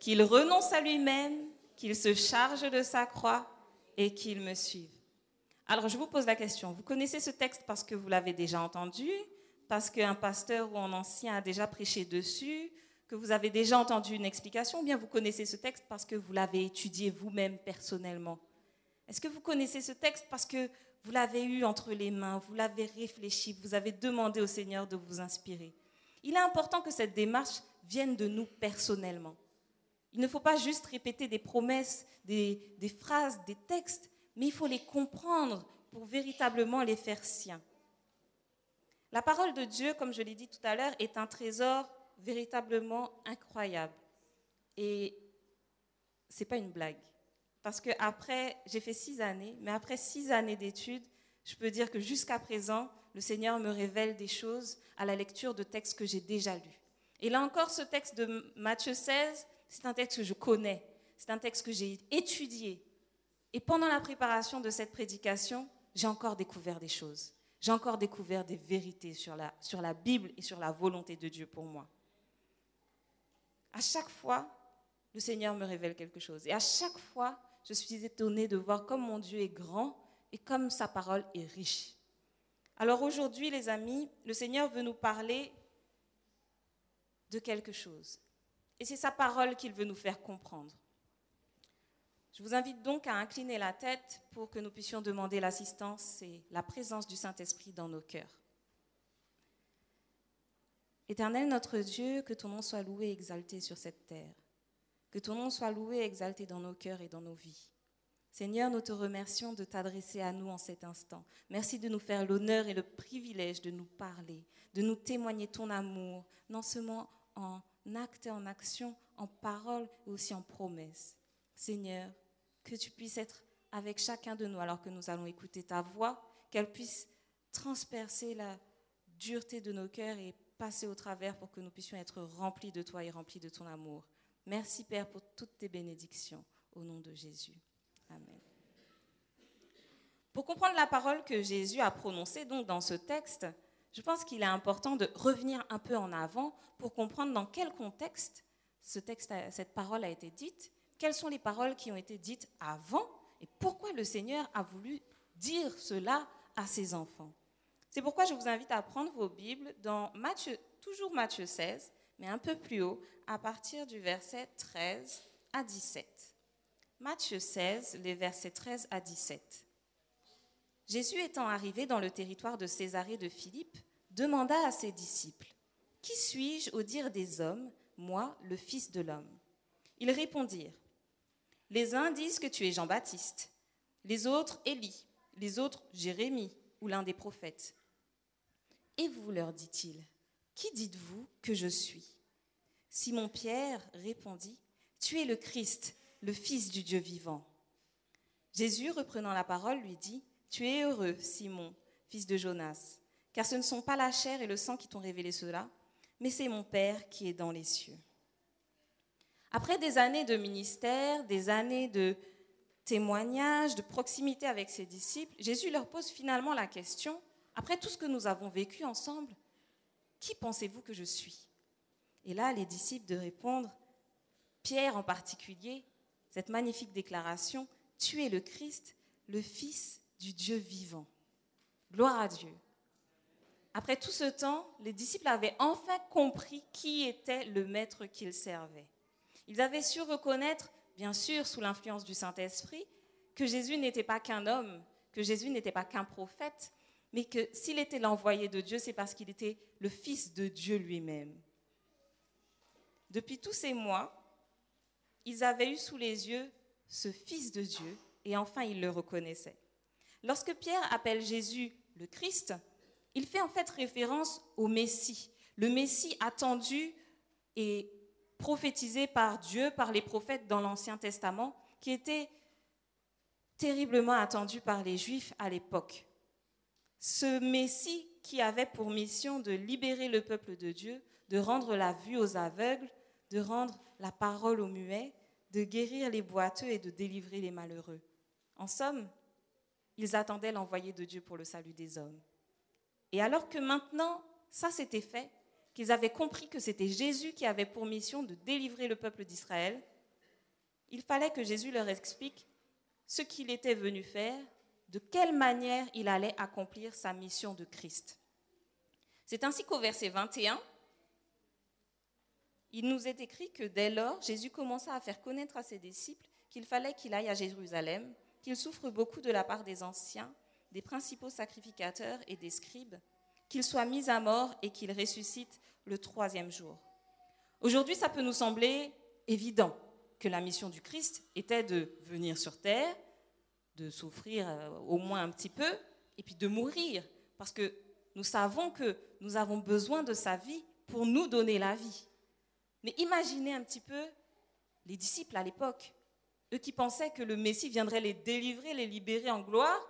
qu'il renonce à lui-même, qu'il se charge de sa croix et qu'il me suive. Alors je vous pose la question, vous connaissez ce texte parce que vous l'avez déjà entendu, parce qu'un pasteur ou un ancien a déjà prêché dessus, que vous avez déjà entendu une explication, ou bien vous connaissez ce texte parce que vous l'avez étudié vous-même personnellement? Est-ce que vous connaissez ce texte parce que vous l'avez eu entre les mains, vous l'avez réfléchi, vous avez demandé au Seigneur de vous inspirer? Il est important que cette démarche vienne de nous personnellement. Il ne faut pas juste répéter des promesses, des phrases, des textes, mais il faut les comprendre pour véritablement les faire siens. La parole de Dieu, comme je l'ai dit tout à l'heure, est un trésor véritablement incroyable. Et ce n'est pas une blague. Parce que j'ai fait 6 années, mais après 6 années d'études, je peux dire que jusqu'à présent, le Seigneur me révèle des choses à la lecture de textes que j'ai déjà lus. Et là encore, ce texte de Matthieu 16, c'est un texte que je connais, c'est un texte que j'ai étudié. Et pendant la préparation de cette prédication, j'ai encore découvert des choses. J'ai encore découvert des vérités sur la Bible et sur la volonté de Dieu pour moi. À chaque fois, le Seigneur me révèle quelque chose. Et à chaque fois, je suis étonnée de voir comme mon Dieu est grand et comme sa parole est riche. Alors aujourd'hui, les amis, le Seigneur veut nous parler de quelque chose. Et c'est sa parole qu'il veut nous faire comprendre. Je vous invite donc à incliner la tête pour que nous puissions demander l'assistance et la présence du Saint-Esprit dans nos cœurs. Éternel notre Dieu, que ton nom soit loué et exalté sur cette terre. Que ton nom soit loué et exalté dans nos cœurs et dans nos vies. Seigneur, nous te remercions de t'adresser à nous en cet instant. Merci de nous faire l'honneur et le privilège de nous parler, de nous témoigner ton amour, non seulement en acte et en action, en parole et aussi en promesse. Seigneur, que tu puisses être avec chacun de nous alors que nous allons écouter ta voix, qu'elle puisse transpercer la dureté de nos cœurs et passer au travers pour que nous puissions être remplis de toi et remplis de ton amour. Merci Père pour toutes tes bénédictions, au nom de Jésus. Amen. Pour comprendre la parole que Jésus a prononcée donc dans ce texte, je pense qu'il est important de revenir un peu en avant pour comprendre dans quel contexte cette parole a été dite, quelles sont les paroles qui ont été dites avant et pourquoi le Seigneur a voulu dire cela à ses enfants. C'est pourquoi je vous invite à prendre vos Bibles dans toujours Matthieu 16, mais un peu plus haut, à partir du verset 13 à 17. Matthieu 16, les versets 13 à 17. Jésus étant arrivé dans le territoire de Césarée de Philippe, demanda à ses disciples, « Qui suis-je au dire des hommes, moi, le Fils de l'homme » Ils répondirent, « Les uns disent que tu es Jean-Baptiste, les autres Élie, les autres Jérémie ou l'un des prophètes. » Et vous, leur dit-il, « Qui dites-vous que je suis » Simon-Pierre répondit, « Tu es le Christ, le Fils du Dieu vivant. » Jésus, reprenant la parole, lui dit, « Tu es heureux, Simon, fils de Jonas, car ce ne sont pas la chair et le sang qui t'ont révélé cela, mais c'est mon Père qui est dans les cieux. » Après des années de ministère, des années de témoignage, de proximité avec ses disciples, Jésus leur pose finalement la question, après tout ce que nous avons vécu ensemble, « Qui pensez-vous que je suis ?» Et là, les disciples de répondre, Pierre en particulier, cette magnifique déclaration, « Tu es le Christ, le Fils du Dieu vivant. » Gloire à Dieu. Après tout ce temps, les disciples avaient enfin compris qui était le maître qu'ils servaient. Ils avaient su reconnaître, bien sûr sous l'influence du Saint-Esprit, que Jésus n'était pas qu'un homme, que Jésus n'était pas qu'un prophète, mais que s'il était l'envoyé de Dieu, c'est parce qu'il était le Fils de Dieu lui-même. Depuis tous ces mois, ils avaient eu sous les yeux ce Fils de Dieu et enfin ils le reconnaissaient. Lorsque Pierre appelle Jésus le Christ, il fait en fait référence au Messie, le Messie attendu et prophétisé par Dieu, par les prophètes dans l'Ancien Testament, qui était terriblement attendu par les Juifs à l'époque. Ce Messie qui avait pour mission de libérer le peuple de Dieu, de rendre la vue aux aveugles, de rendre la parole aux muets, de guérir les boiteux et de délivrer les malheureux. En somme, ils attendaient l'envoyé de Dieu pour le salut des hommes. Et alors que maintenant, ça s'était fait, qu'ils avaient compris que c'était Jésus qui avait pour mission de délivrer le peuple d'Israël, il fallait que Jésus leur explique ce qu'il était venu faire, de quelle manière il allait accomplir sa mission de Christ. C'est ainsi qu'au verset 21, il nous est écrit que dès lors, Jésus commença à faire connaître à ses disciples qu'il fallait qu'il aille à Jérusalem, qu'il souffre beaucoup de la part des anciens, des principaux sacrificateurs et des scribes, qu'il soit mis à mort et qu'il ressuscite le 3e jour. Aujourd'hui, ça peut nous sembler évident que la mission du Christ était de venir sur terre, de souffrir au moins un petit peu, et puis de mourir, parce que nous savons que nous avons besoin de sa vie pour nous donner la vie. Mais imaginez un petit peu les disciples à l'époque, eux qui pensaient que le Messie viendrait les délivrer, les libérer en gloire,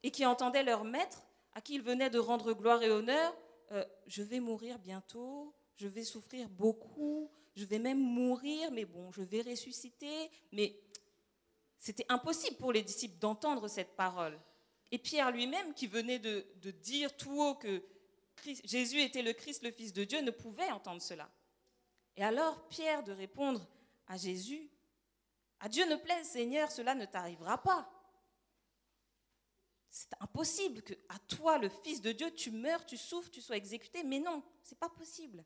et qui entendaient leur maître, à qui il venait de rendre gloire et honneur, je vais mourir bientôt, je vais souffrir beaucoup, je vais même mourir, mais bon, je vais ressusciter. Mais c'était impossible pour les disciples d'entendre cette parole. Et Pierre lui-même, qui venait de dire tout haut que Jésus était le Christ, le Fils de Dieu, ne pouvait entendre cela. Et alors Pierre de répondre à Jésus, « À Dieu ne plaise, Seigneur, cela ne t'arrivera pas. » C'est impossible que à toi, le Fils de Dieu, tu meurs, tu souffres, tu sois exécuté. Mais non, c'est pas possible.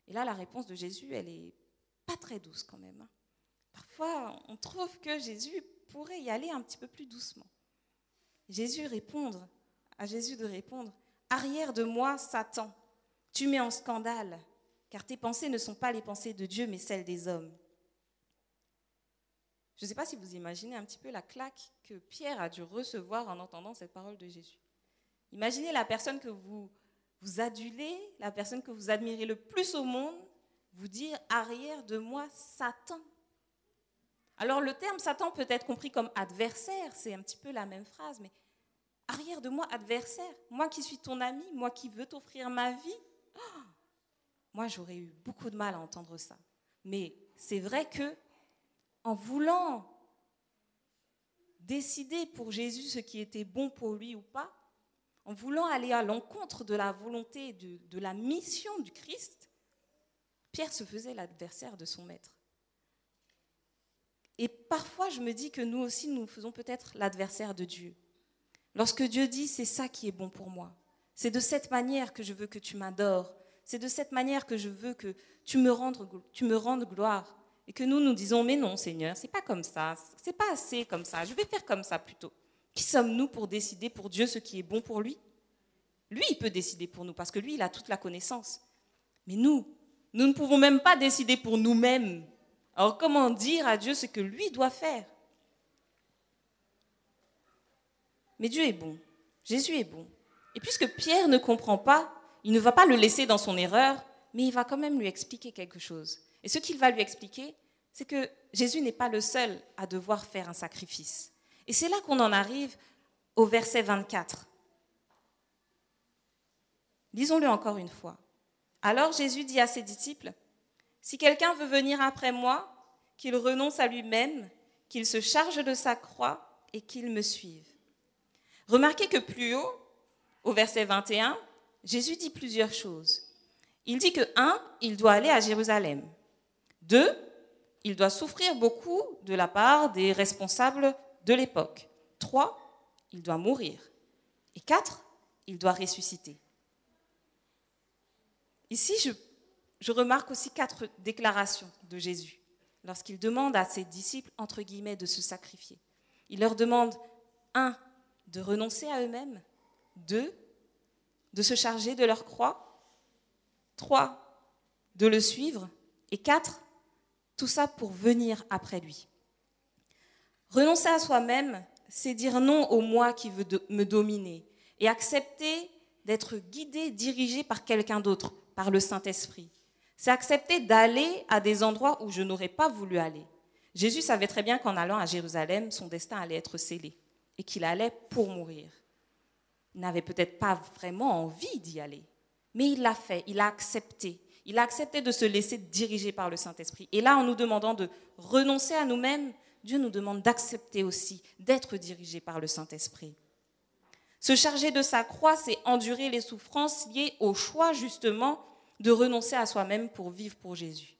Et là, la réponse de Jésus, elle est pas très douce quand même. Parfois, on trouve que Jésus pourrait y aller un petit peu plus doucement. Jésus de répondre, « Arrière de moi, Satan, tu mets en scandale, car tes pensées ne sont pas les pensées de Dieu, mais celles des hommes. » Je ne sais pas si vous imaginez un petit peu la claque que Pierre a dû recevoir en entendant cette parole de Jésus. Imaginez la personne que vous adulez, la personne que vous admirez le plus au monde, vous dire « arrière de moi, Satan ». Alors le terme Satan peut être compris comme adversaire, c'est un petit peu la même phrase, mais arrière de moi, adversaire, moi qui suis ton ami, moi qui veux t'offrir ma vie, moi j'aurais eu beaucoup de mal à entendre ça. Mais c'est vrai que en voulant décider pour Jésus ce qui était bon pour lui ou pas, en voulant aller à l'encontre de la volonté, de la mission du Christ, Pierre se faisait l'adversaire de son maître. Et parfois, je me dis que nous aussi, nous faisons peut-être l'adversaire de Dieu. Lorsque Dieu dit, c'est ça qui est bon pour moi, c'est de cette manière que je veux que tu m'adores, c'est de cette manière que je veux que tu me rendes gloire, et que nous disons, mais non Seigneur, c'est pas comme ça, c'est pas assez comme ça, je vais faire comme ça plutôt. Qui sommes-nous pour décider pour Dieu ce qui est bon pour lui? Lui, il peut décider pour nous, parce que lui, il a toute la connaissance. Mais nous ne pouvons même pas décider pour nous-mêmes. Alors comment dire à Dieu ce que lui doit faire? Mais Dieu est bon, Jésus est bon. Et puisque Pierre ne comprend pas, il ne va pas le laisser dans son erreur, mais il va quand même lui expliquer quelque chose. Et ce qu'il va lui expliquer, c'est que Jésus n'est pas le seul à devoir faire un sacrifice. Et c'est là qu'on en arrive au verset 24. Lisons-le encore une fois. Alors Jésus dit à ses disciples, « Si quelqu'un veut venir après moi, qu'il renonce à lui-même, qu'il se charge de sa croix et qu'il me suive. » Remarquez que plus haut, au verset 21, Jésus dit plusieurs choses. Il dit que 1, il doit aller à Jérusalem. 2, il doit souffrir beaucoup de la part des responsables de l'époque. 3, il doit mourir. Et 4, il doit ressusciter. Ici, je remarque aussi 4 déclarations de Jésus lorsqu'il demande à ses disciples, entre guillemets, de se sacrifier. Il leur demande, 1, de renoncer à eux-mêmes. 2, de se charger de leur croix. 3, de le suivre. Et 4, tout ça pour venir après lui. Renoncer à soi-même, c'est dire non au moi qui veut me dominer et accepter d'être guidé, dirigé par quelqu'un d'autre, par le Saint-Esprit. C'est accepter d'aller à des endroits où je n'aurais pas voulu aller. Jésus savait très bien qu'en allant à Jérusalem, son destin allait être scellé et qu'il allait pour mourir. Il n'avait peut-être pas vraiment envie d'y aller, mais il l'a fait, il a accepté. Il a accepté de se laisser diriger par le Saint-Esprit. Et là, en nous demandant de renoncer à nous-mêmes, Dieu nous demande d'accepter aussi d'être dirigé par le Saint-Esprit. Se charger de sa croix, c'est endurer les souffrances liées au choix, justement, de renoncer à soi-même pour vivre pour Jésus.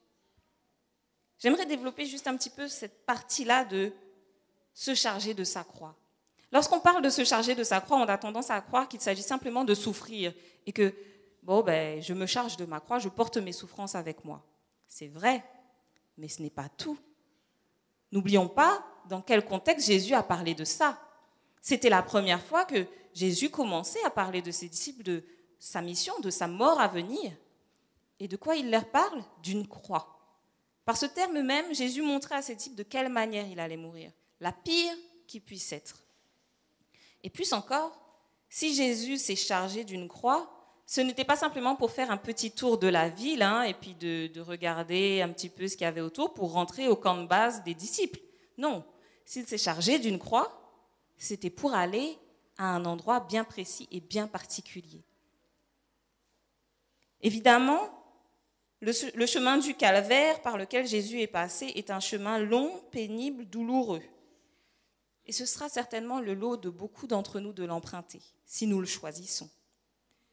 J'aimerais développer juste un petit peu cette partie-là de se charger de sa croix. Lorsqu'on parle de se charger de sa croix, on a tendance à croire qu'il s'agit simplement de souffrir et que, je me charge de ma croix, je porte mes souffrances avec moi. C'est vrai, mais ce n'est pas tout. N'oublions pas dans quel contexte Jésus a parlé de ça. C'était la première fois que Jésus commençait à parler de ses disciples, de sa mission, de sa mort à venir. Et de quoi il leur parle? D'une croix. Par ce terme même, Jésus montrait à ses disciples de quelle manière il allait mourir. La pire qui puisse être. Et plus encore, si Jésus s'est chargé d'une croix, ce n'était pas simplement pour faire un petit tour de la ville et puis de regarder un petit peu ce qu'il y avait autour pour rentrer au camp de base des disciples. Non, s'il s'est chargé d'une croix, c'était pour aller à un endroit bien précis et bien particulier. Évidemment, le chemin du calvaire par lequel Jésus est passé est un chemin long, pénible, douloureux. Et ce sera certainement le lot de beaucoup d'entre nous de l'emprunter, si nous le choisissons.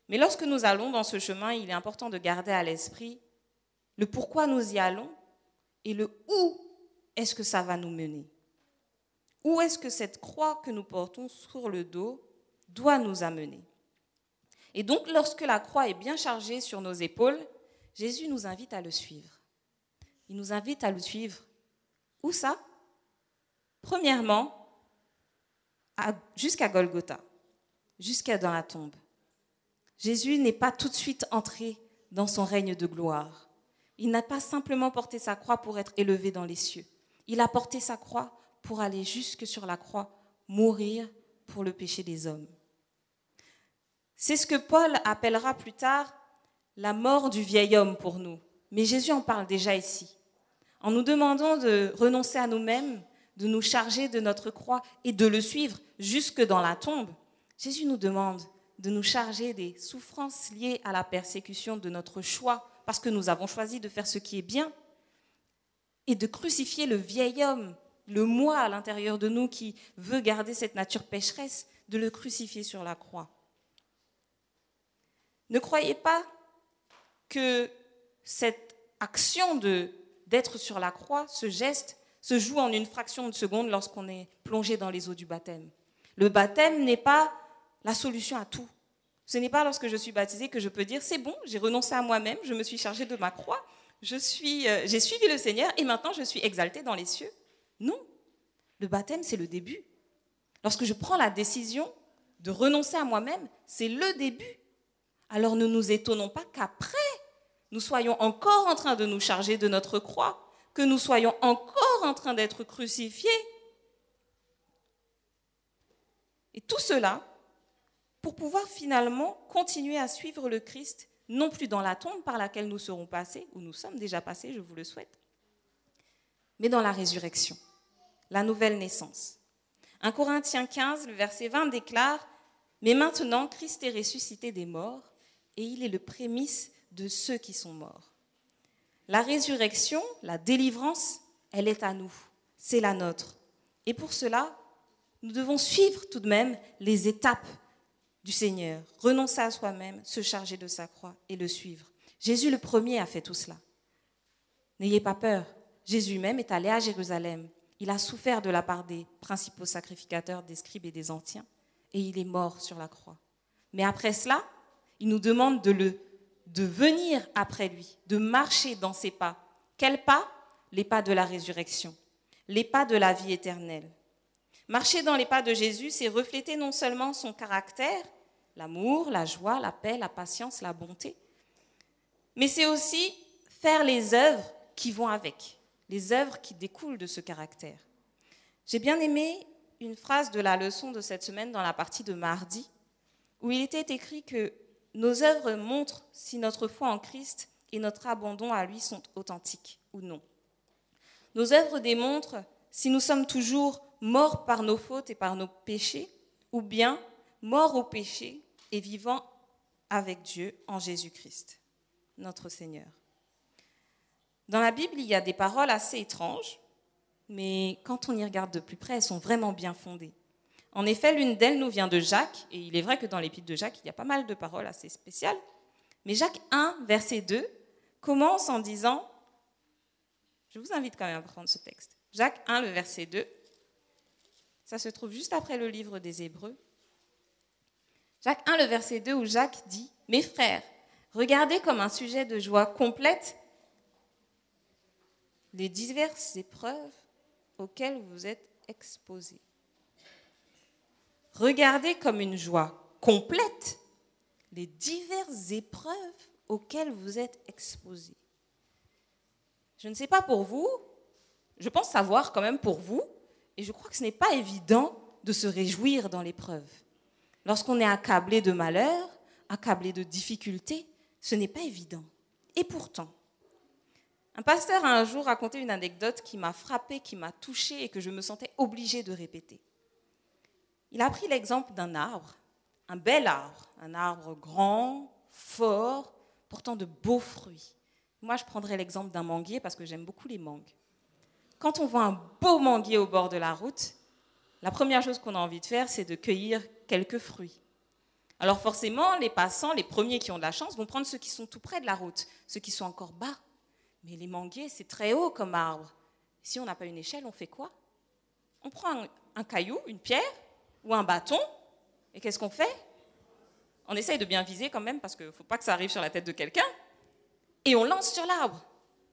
Mais lorsque nous allons dans ce chemin, il est important de garder à l'esprit le pourquoi nous y allons et le où est-ce que ça va nous mener. Où est-ce que cette croix que nous portons sur le dos doit nous amener. Et donc, lorsque la croix est bien chargée sur nos épaules, Jésus nous invite à le suivre. Il nous invite à le suivre. Où ça? Premièrement, jusqu'à Golgotha, jusqu'à dans la tombe. Jésus n'est pas tout de suite entré dans son règne de gloire. Il n'a pas simplement porté sa croix pour être élevé dans les cieux. Il a porté sa croix pour aller jusque sur la croix, mourir pour le péché des hommes. C'est ce que Paul appellera plus tard la mort du vieil homme pour nous. Mais Jésus en parle déjà ici. En nous demandant de renoncer à nous-mêmes, de nous charger de notre croix et de le suivre jusque dans la tombe, Jésus nous demande de nous charger des souffrances liées à la persécution de notre choix, parce que nous avons choisi de faire ce qui est bien, et de crucifier le vieil homme, le moi à l'intérieur de nous qui veut garder cette nature pécheresse, de le crucifier sur la croix. Ne croyez pas que cette action d'être sur la croix, ce geste, se joue en une fraction de seconde lorsqu'on est plongé dans les eaux du baptême. Le baptême n'est pas la solution à tout. Ce n'est pas lorsque je suis baptisée que je peux dire « c'est bon, j'ai renoncé à moi-même, je me suis chargée de ma croix, j'ai suivi le Seigneur et maintenant je suis exaltée dans les cieux ». Non, le baptême c'est le début. Lorsque je prends la décision de renoncer à moi-même, c'est le début. Alors ne nous étonnons pas qu'après, nous soyons encore en train de nous charger de notre croix, que nous soyons encore en train d'être crucifiés. Et tout cela pour pouvoir finalement continuer à suivre le Christ, non plus dans la tombe par laquelle nous serons passés, ou nous sommes déjà passés, je vous le souhaite, mais dans la résurrection, la nouvelle naissance. 1 Corinthiens 15, le verset 20 déclare « Mais maintenant, Christ est ressuscité des morts, et il est le prémice de ceux qui sont morts. » La résurrection, la délivrance, elle est à nous, c'est la nôtre. Et pour cela, nous devons suivre tout de même les étapes du Seigneur, renoncer à soi-même, se charger de sa croix et le suivre. Jésus le premier a fait tout cela. N'ayez pas peur, Jésus même est allé à Jérusalem. Il a souffert de la part des principaux sacrificateurs, des scribes et des anciens, et il est mort sur la croix. Mais après cela, il nous demande de venir après lui, de marcher dans ses pas. Quels pas? Les pas de la résurrection, les pas de la vie éternelle. Marcher dans les pas de Jésus, c'est refléter non seulement son caractère, l'amour, la joie, la paix, la patience, la bonté, mais c'est aussi faire les œuvres qui vont avec, les œuvres qui découlent de ce caractère. J'ai bien aimé une phrase de la leçon de cette semaine dans la partie de mardi, où il était écrit que nos œuvres montrent si notre foi en Christ et notre abandon à lui sont authentiques ou non. Nos œuvres démontrent si nous sommes toujours morts par nos fautes et par nos péchés, ou bien morts au péché et vivant avec Dieu en Jésus-Christ, notre Seigneur. Dans la Bible, il y a des paroles assez étranges, mais quand on y regarde de plus près, elles sont vraiment bien fondées. En effet, l'une d'elles nous vient de Jacques, et il est vrai que dans l'épître de Jacques, il y a pas mal de paroles assez spéciales, mais Jacques 1, verset 2, commence en disant, je vous invite quand même à prendre ce texte, Jacques 1, le verset 2, ça se trouve juste après le livre des Hébreux. Jacques 1, le verset 2, où Jacques dit « Mes frères, regardez comme un sujet de joie complète les diverses épreuves auxquelles vous êtes exposés. » Regardez comme une joie complète les diverses épreuves auxquelles vous êtes exposés. Je ne sais pas pour vous, je pense savoir quand même pour vous, et je crois que ce n'est pas évident de se réjouir dans l'épreuve. Lorsqu'on est accablé de malheur, accablé de difficultés, ce n'est pas évident. Et pourtant, un pasteur a un jour raconté une anecdote qui m'a frappée, qui m'a touchée et que je me sentais obligée de répéter. Il a pris l'exemple d'un arbre, un bel arbre, un arbre grand, fort, portant de beaux fruits. Moi, je prendrais l'exemple d'un manguier parce que j'aime beaucoup les mangues. Quand on voit un beau manguier au bord de la route, la première chose qu'on a envie de faire, c'est de cueillir quelques fruits. Alors forcément, les passants, les premiers qui ont de la chance, vont prendre ceux qui sont tout près de la route, ceux qui sont encore bas. Mais les manguiers, c'est très haut comme arbre. Si on n'a pas une échelle, on fait quoi? On prend un caillou, une pierre ou un bâton, et qu'est-ce qu'on fait? On essaye de bien viser quand même, parce qu'il ne faut pas que ça arrive sur la tête de quelqu'un, et on lance sur l'arbre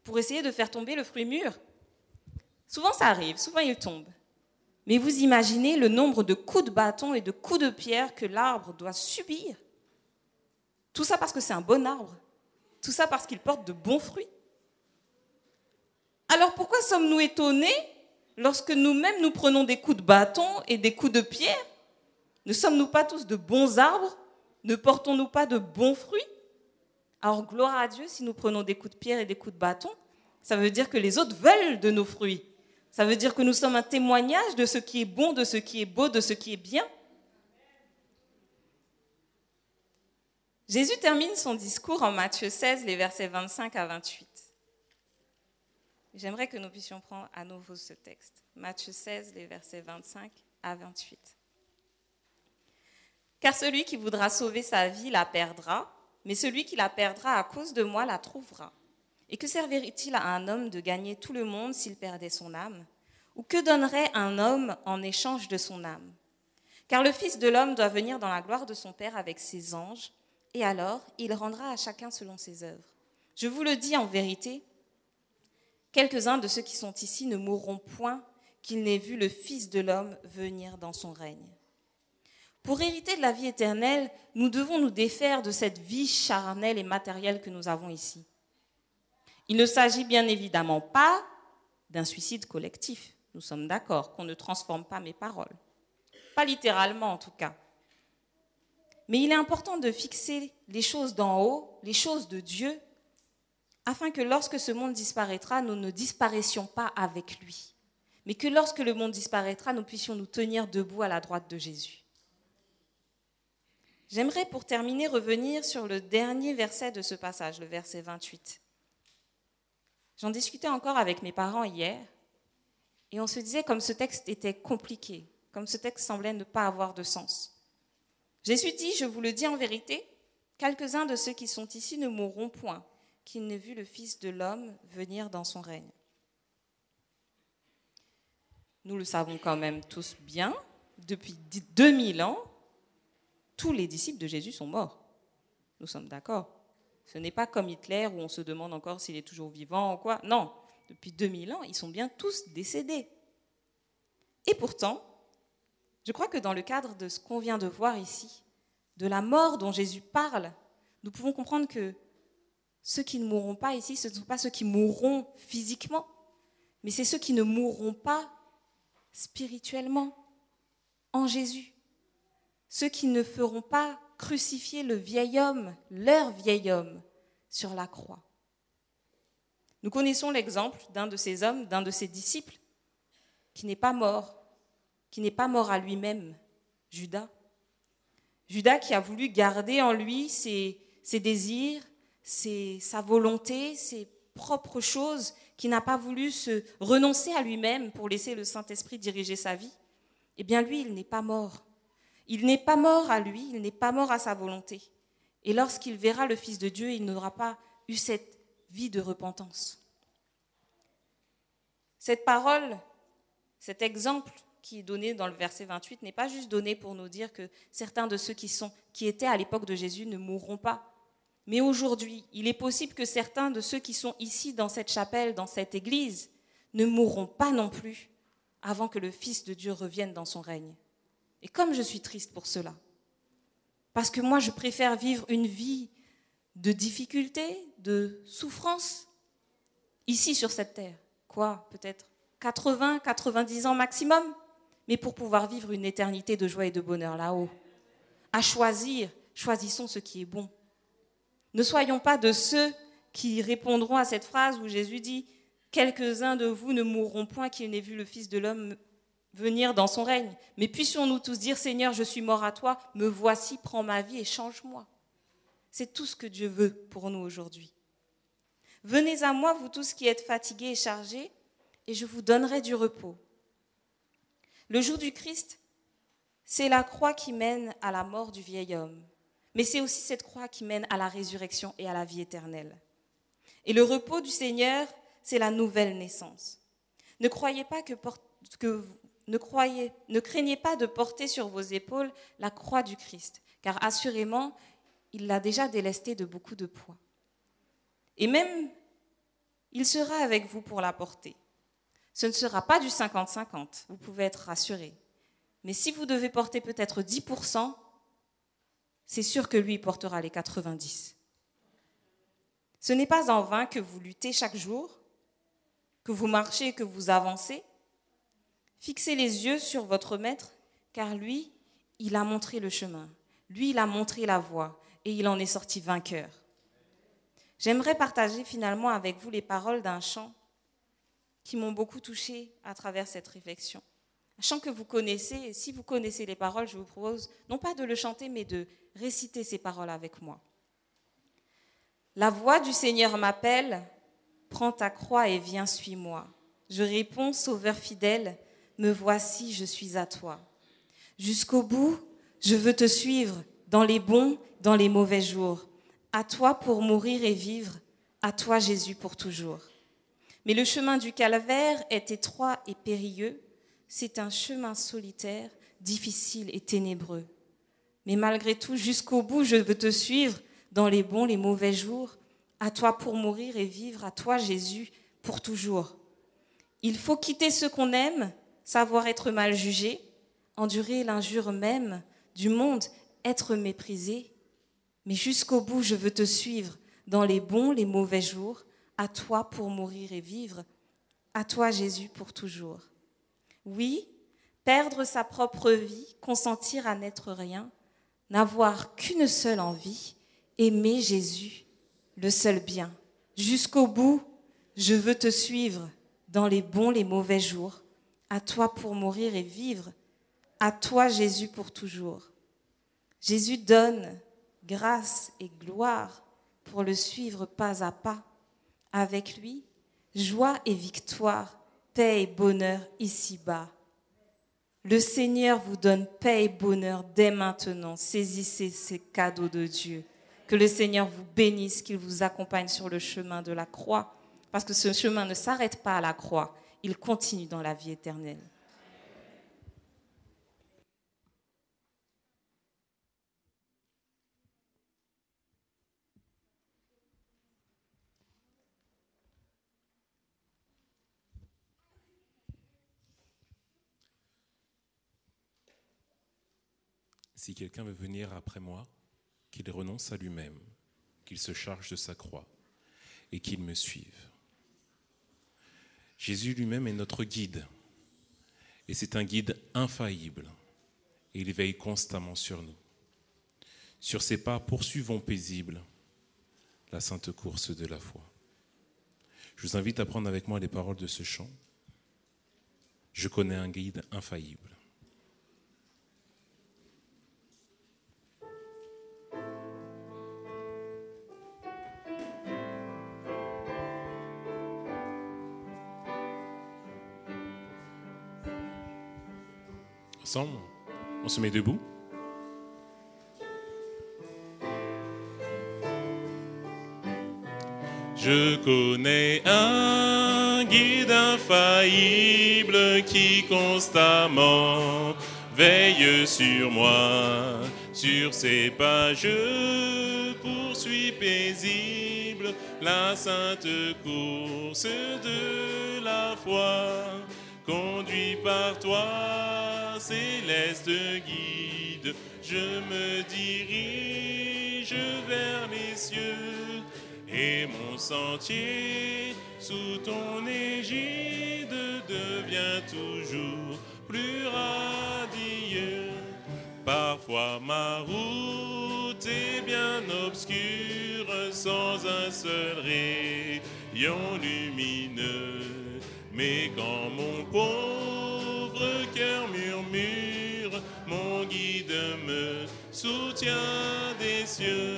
pour essayer de faire tomber le fruit mûr. Souvent ça arrive, souvent il tombe. Mais vous imaginez le nombre de coups de bâton et de coups de pierre que l'arbre doit subir. Tout ça parce que c'est un bon arbre. Tout ça parce qu'il porte de bons fruits. Alors pourquoi sommes-nous étonnés lorsque nous-mêmes nous prenons des coups de bâton et des coups de pierre? Ne sommes-nous pas tous de bons arbres? Ne portons-nous pas de bons fruits? Alors gloire à Dieu, si nous prenons des coups de pierre et des coups de bâton, ça veut dire que les autres veulent de nos fruits. Ça veut dire que nous sommes un témoignage de ce qui est bon, de ce qui est beau, de ce qui est bien. Jésus termine son discours en Matthieu 16, les versets 25 à 28. J'aimerais que nous puissions prendre à nouveau ce texte. Matthieu 16, les versets 25 à 28. Car celui qui voudra sauver sa vie la perdra, mais celui qui la perdra à cause de moi la trouvera. Et que servirait-il à un homme de gagner tout le monde s'il perdait son âme? Ou que donnerait un homme en échange de son âme? Car le Fils de l'homme doit venir dans la gloire de son Père avec ses anges, et alors il rendra à chacun selon ses œuvres. Je vous le dis en vérité, quelques-uns de ceux qui sont ici ne mourront point qu'ils n'aient vu le Fils de l'homme venir dans son règne. Pour hériter de la vie éternelle, nous devons nous défaire de cette vie charnelle et matérielle que nous avons ici. Il ne s'agit bien évidemment pas d'un suicide collectif. Nous sommes d'accord qu'on ne transforme pas mes paroles. Pas littéralement en tout cas. Mais il est important de fixer les choses d'en haut, les choses de Dieu, afin que lorsque ce monde disparaîtra, nous ne disparaissions pas avec lui. Mais que lorsque le monde disparaîtra, nous puissions nous tenir debout à la droite de Jésus. J'aimerais pour terminer revenir sur le dernier verset de ce passage, le verset 28. J'en discutais encore avec mes parents hier, et on se disait comme ce texte était compliqué, comme ce texte semblait ne pas avoir de sens. Jésus dit, je vous le dis en vérité, quelques-uns de ceux qui sont ici ne mourront point, qu'ils n'aient vu le Fils de l'homme venir dans son règne. Nous le savons quand même tous bien, depuis 2000 ans, tous les disciples de Jésus sont morts. Nous sommes d'accord. Ce n'est pas comme Hitler où on se demande encore s'il est toujours vivant ou quoi. Non, depuis 2000 ans, ils sont bien tous décédés. Et pourtant, je crois que dans le cadre de ce qu'on vient de voir ici, de la mort dont Jésus parle, nous pouvons comprendre que ceux qui ne mourront pas ici, ce ne sont pas ceux qui mourront physiquement, mais c'est ceux qui ne mourront pas spirituellement en Jésus. Ceux qui ne feront pas crucifié le vieil homme, leur vieil homme, sur la croix. Nous connaissons l'exemple d'un de ces hommes, d'un de ses disciples, qui n'est pas mort à lui-même, Judas. Judas qui a voulu garder en lui ses désirs, sa volonté, ses propres choses, qui n'a pas voulu se renoncer à lui-même pour laisser le Saint-Esprit diriger sa vie. Eh bien lui, il n'est pas mort. Il n'est pas mort à lui, il n'est pas mort à sa volonté. Et lorsqu'il verra le Fils de Dieu, il n'aura pas eu cette vie de repentance. Cette parole, cet exemple qui est donné dans le verset 28 n'est pas juste donné pour nous dire que certains de ceux qui étaient à l'époque de Jésus ne mourront pas. Mais aujourd'hui, il est possible que certains de ceux qui sont ici dans cette chapelle, dans cette église, ne mourront pas non plus avant que le Fils de Dieu revienne dans son règne. Et comme je suis triste pour cela, parce que moi je préfère vivre une vie de difficulté, de souffrance, ici sur cette terre. Quoi, peut-être 80, 90 ans maximum, mais pour pouvoir vivre une éternité de joie et de bonheur là-haut. À choisir, choisissons ce qui est bon. Ne soyons pas de ceux qui répondront à cette phrase où Jésus dit « Quelques-uns de vous ne mourront point qu'ils n'aient vu le Fils de l'homme venir dans son règne. Mais puissions-nous tous dire « Seigneur, je suis mort à toi, me voici, prends ma vie et change-moi. » C'est tout ce que Dieu veut pour nous aujourd'hui. « Venez à moi, vous tous qui êtes fatigués et chargés, et je vous donnerai du repos. » Le jour du Christ, c'est la croix qui mène à la mort du vieil homme. Mais c'est aussi cette croix qui mène à la résurrection et à la vie éternelle. Et le repos du Seigneur, c'est la nouvelle naissance. Ne craignez pas de porter sur vos épaules la croix du Christ, car assurément, il l'a déjà délestée de beaucoup de poids. Et même, il sera avec vous pour la porter. Ce ne sera pas du 50-50, vous pouvez être rassurés. Mais si vous devez porter peut-être 10%, c'est sûr que lui portera les 90%. Ce n'est pas en vain que vous luttez chaque jour, que vous marchez et que vous avancez. Fixez les yeux sur votre Maître, car lui, il a montré le chemin. Lui, il a montré la voie et il en est sorti vainqueur. J'aimerais partager finalement avec vous les paroles d'un chant qui m'ont beaucoup touchée à travers cette réflexion. Un chant que vous connaissez, et si vous connaissez les paroles, je vous propose non pas de le chanter, mais de réciter ces paroles avec moi. La voix du Seigneur m'appelle, prends ta croix et viens, suis-moi. Je réponds, Sauveur fidèle, me voici, je suis à toi. Jusqu'au bout, je veux te suivre, dans les bons, dans les mauvais jours. À toi pour mourir et vivre, à toi Jésus pour toujours. Mais le chemin du calvaire est étroit et périlleux. C'est un chemin solitaire, difficile et ténébreux. Mais malgré tout, jusqu'au bout, je veux te suivre dans les bons, les mauvais jours. À toi pour mourir et vivre, à toi Jésus pour toujours. Il faut quitter ce qu'on aime, savoir être mal jugé, endurer l'injure même du monde, être méprisé. Mais jusqu'au bout, je veux te suivre dans les bons, les mauvais jours. À toi pour mourir et vivre, à toi Jésus pour toujours. Oui, perdre sa propre vie, consentir à n'être rien, n'avoir qu'une seule envie, aimer Jésus, le seul bien. Jusqu'au bout, je veux te suivre dans les bons, les mauvais jours. À toi pour mourir et vivre, à toi Jésus pour toujours. Jésus donne grâce et gloire pour le suivre pas à pas. Avec lui, joie et victoire, paix et bonheur ici-bas. Le Seigneur vous donne paix et bonheur dès maintenant. Saisissez ces cadeaux de Dieu. Que le Seigneur vous bénisse, qu'il vous accompagne sur le chemin de la croix, parce que ce chemin ne s'arrête pas à la croix, il continue dans la vie éternelle. Si quelqu'un veut venir après moi, qu'il renonce à lui-même, qu'il se charge de sa croix et qu'il me suive. Jésus lui-même est notre guide et c'est un guide infaillible et il veille constamment sur nous. Sur ses pas, poursuivons paisibles la sainte course de la foi. Je vous invite à prendre avec moi les paroles de ce chant. Je connais un guide infaillible. Ensemble, on se met debout. Je connais un guide infaillible qui constamment veille sur moi. Sur ses pas, je poursuis paisible la sainte course de la foi. Conduit par toi, céleste guide, je me dirige vers les cieux. Et mon sentier, sous ton égide, devient toujours plus radieux. Parfois ma route est bien obscure, sans un seul rayon lumineux. Mais quand mon pauvre cœur murmure, mon guide me soutient des cieux.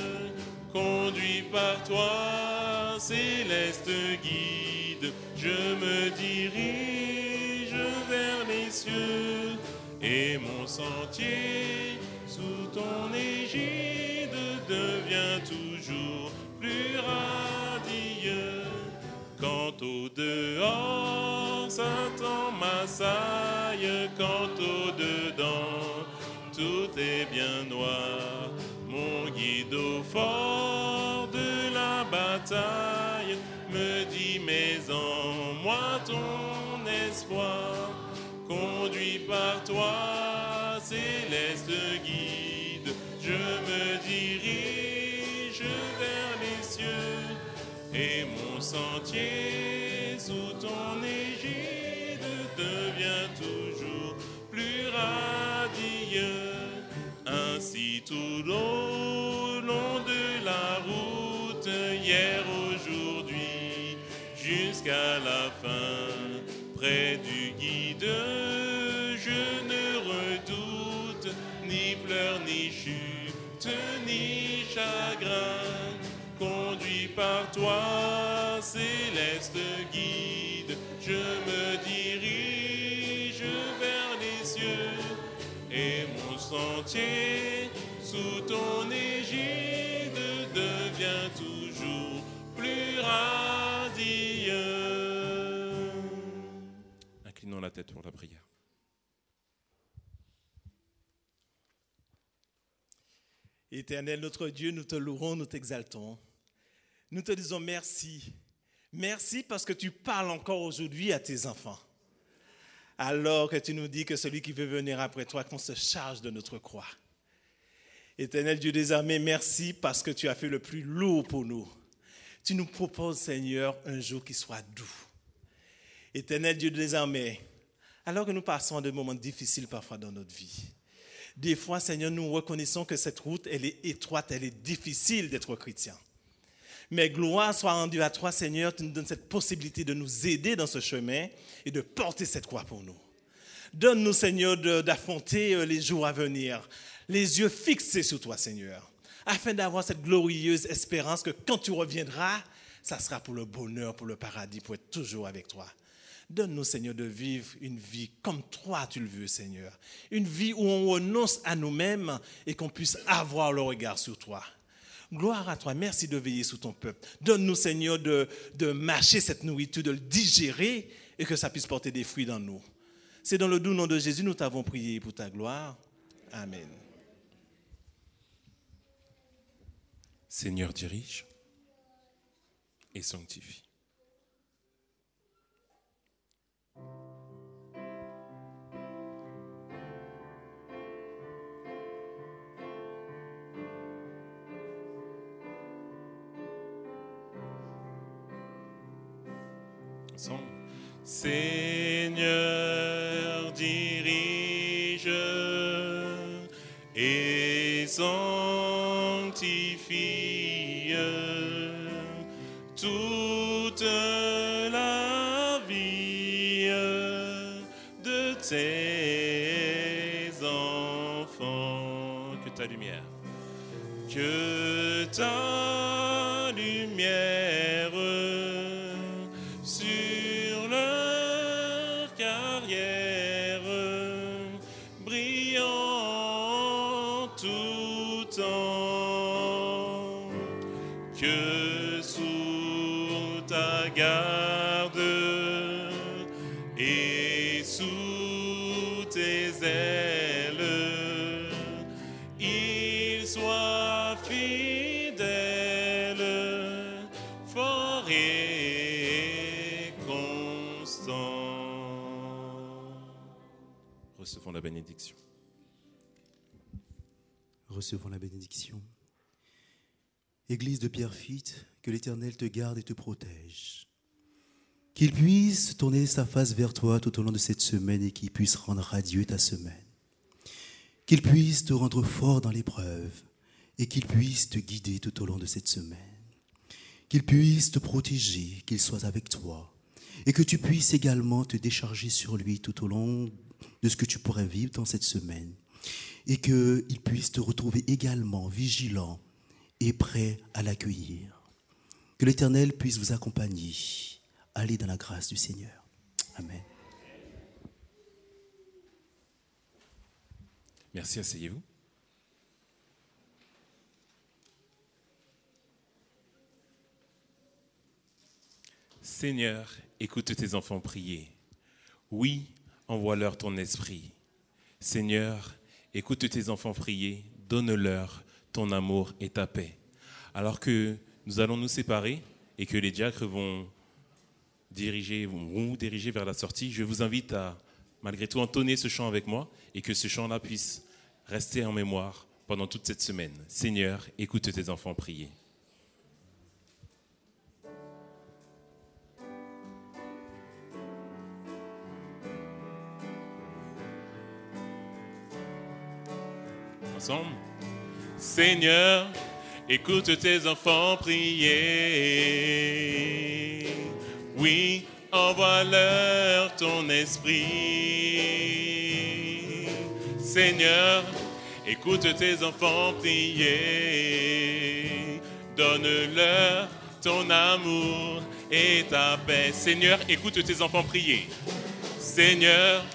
Conduit par toi, céleste guide, je me dirige vers les cieux. Et mon sentier, sous ton égide, devient toujours plus radieux. Quand au dehors, Satan m'assaille, quand au dedans, tout est bien noir. Mon guide au fort de la bataille me dit, mais en moi ton espoir. Conduit par toi, céleste guide, je me dirige vers les cieux. Et mon sentier, sous ton égide, devient toujours plus radieux. Ainsi tout au long de la route, hier, aujourd'hui, jusqu'à la fin, près du guide, je ne redoute ni pleurs, ni chute, ni chagrin. Conduit par toi, céleste guide, je me dirige vers les cieux. Et mon sentier, sous ton égide, devient toujours plus radieux. Inclinons la tête pour la prière. Éternel, notre Dieu, nous te louons, nous t'exaltons. Nous te disons merci. Merci parce que tu parles encore aujourd'hui à tes enfants. Alors que tu nous dis que celui qui veut venir après toi, qu'on se charge de notre croix. Éternel Dieu des armées, merci parce que tu as fait le plus lourd pour nous. Tu nous proposes, Seigneur, un jour qui soit doux. Éternel Dieu des armées, alors que nous passons des moments difficiles parfois dans notre vie, des fois, Seigneur, nous reconnaissons que cette route, elle est étroite, elle est difficile d'être chrétien. Mais gloire soit rendue à toi, Seigneur, tu nous donnes cette possibilité de nous aider dans ce chemin et de porter cette croix pour nous. Donne-nous, Seigneur, d'affronter les jours à venir, les yeux fixés sur toi, Seigneur, afin d'avoir cette glorieuse espérance que quand tu reviendras, ça sera pour le bonheur, pour le paradis, pour être toujours avec toi. Donne-nous, Seigneur, de vivre une vie comme toi tu le veux, Seigneur. Une vie où on renonce à nous-mêmes et qu'on puisse avoir le regard sur toi. Gloire à toi, merci de veiller sur ton peuple. Donne-nous, Seigneur, de mâcher cette nourriture, de le digérer et que ça puisse porter des fruits dans nous. C'est dans le doux nom de Jésus, nous t'avons prié pour ta gloire. Amen. Seigneur, dirige et sanctifie. Seigneur, dirige et sanctifie. tes enfants. Que ta lumière, sur leur carrière brille en tout temps, que sous ta garde et sous tes ailes, ils soient fidèles, forts et constants. Recevons la bénédiction. Recevons la bénédiction. Église de Pierrefitte, que l'Éternel te garde et te protège. Qu'il puisse tourner sa face vers toi tout au long de cette semaine et qu'il puisse rendre radieux ta semaine. Qu'il puisse te rendre fort dans l'épreuve et qu'il puisse te guider tout au long de cette semaine. Qu'il puisse te protéger, qu'il soit avec toi et que tu puisses également te décharger sur lui tout au long de ce que tu pourrais vivre dans cette semaine et qu'il puisse te retrouver également vigilant et prêt à l'accueillir. Que l'Éternel puisse vous accompagner. Allez dans la grâce du Seigneur. Amen. Merci, asseyez-vous. Seigneur, écoute tes enfants prier. Oui, envoie-leur ton esprit. Seigneur, écoute tes enfants prier. Donne-leur ton amour et ta paix. Alors que nous allons nous séparer et que les diacres vont vous diriger vers la sortie, je vous invite à, malgré tout, entonner ce chant avec moi et que ce chant-là puisse rester en mémoire pendant toute cette semaine. Seigneur, écoute tes enfants prier. Ensemble. Seigneur, écoute tes enfants prier. Oui, envoie-leur ton esprit. Seigneur, écoute tes enfants prier. Donne-leur ton amour et ta paix. Seigneur, écoute tes enfants prier. Seigneur,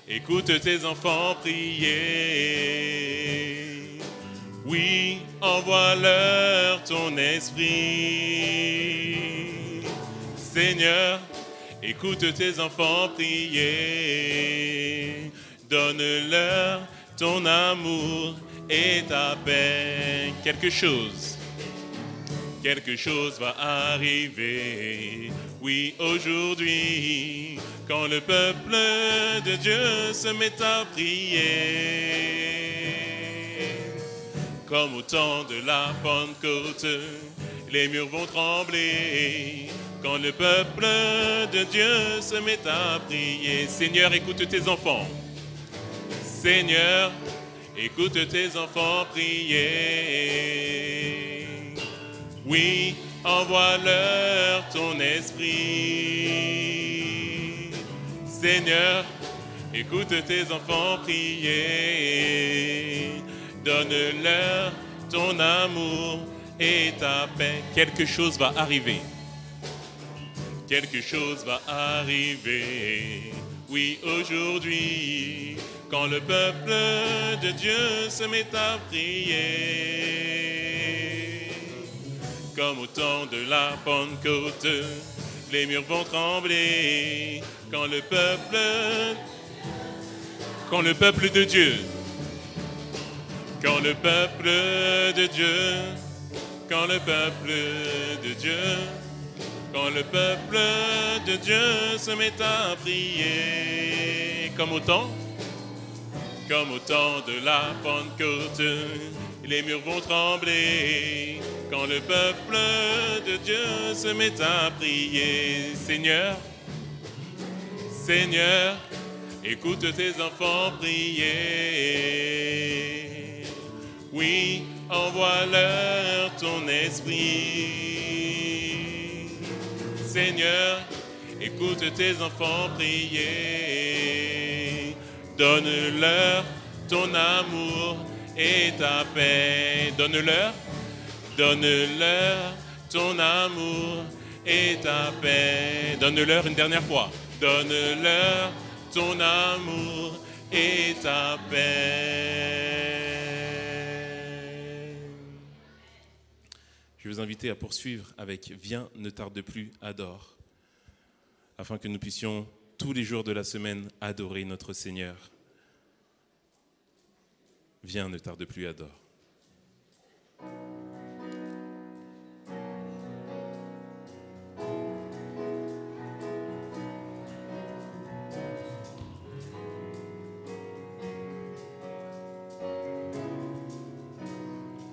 écoute tes enfants prier. Oui, envoie-leur ton esprit. Seigneur, écoute tes enfants prier. Donne-leur ton amour et ta paix. Quelque chose va arriver. Oui, aujourd'hui, quand le peuple de Dieu se met à prier. Comme au temps de la Pentecôte, les murs vont trembler. Quand le peuple de Dieu se met à prier. Seigneur, écoute tes enfants. Seigneur, écoute tes enfants prier. Oui, envoie-leur ton esprit. Seigneur, écoute tes enfants prier. Donne-leur ton amour et ta paix. Quelque chose va arriver. Quelque chose va arriver. Oui, aujourd'hui, quand le peuple de Dieu se met à prier. Comme au temps de la Pentecôte, les murs vont trembler. Quand le peuple de Dieu, quand le peuple de Dieu, quand le peuple de Dieu, quand le peuple de Dieu se met à prier, comme au temps de la Pentecôte, les murs vont trembler. Quand le peuple de Dieu se met à prier, Seigneur, Seigneur, écoute tes enfants prier. Oui, envoie-leur ton esprit. Seigneur, écoute tes enfants prier. Donne-leur ton amour et ta paix. Donne-leur ton amour et ta paix. Donne-leur une dernière fois. Donne-leur ton amour et ta paix. Je vais vous inviter à poursuivre avec « Viens, ne tarde plus, adore », afin que nous puissions tous les jours de la semaine adorer notre Seigneur. Viens, ne tarde plus, adore.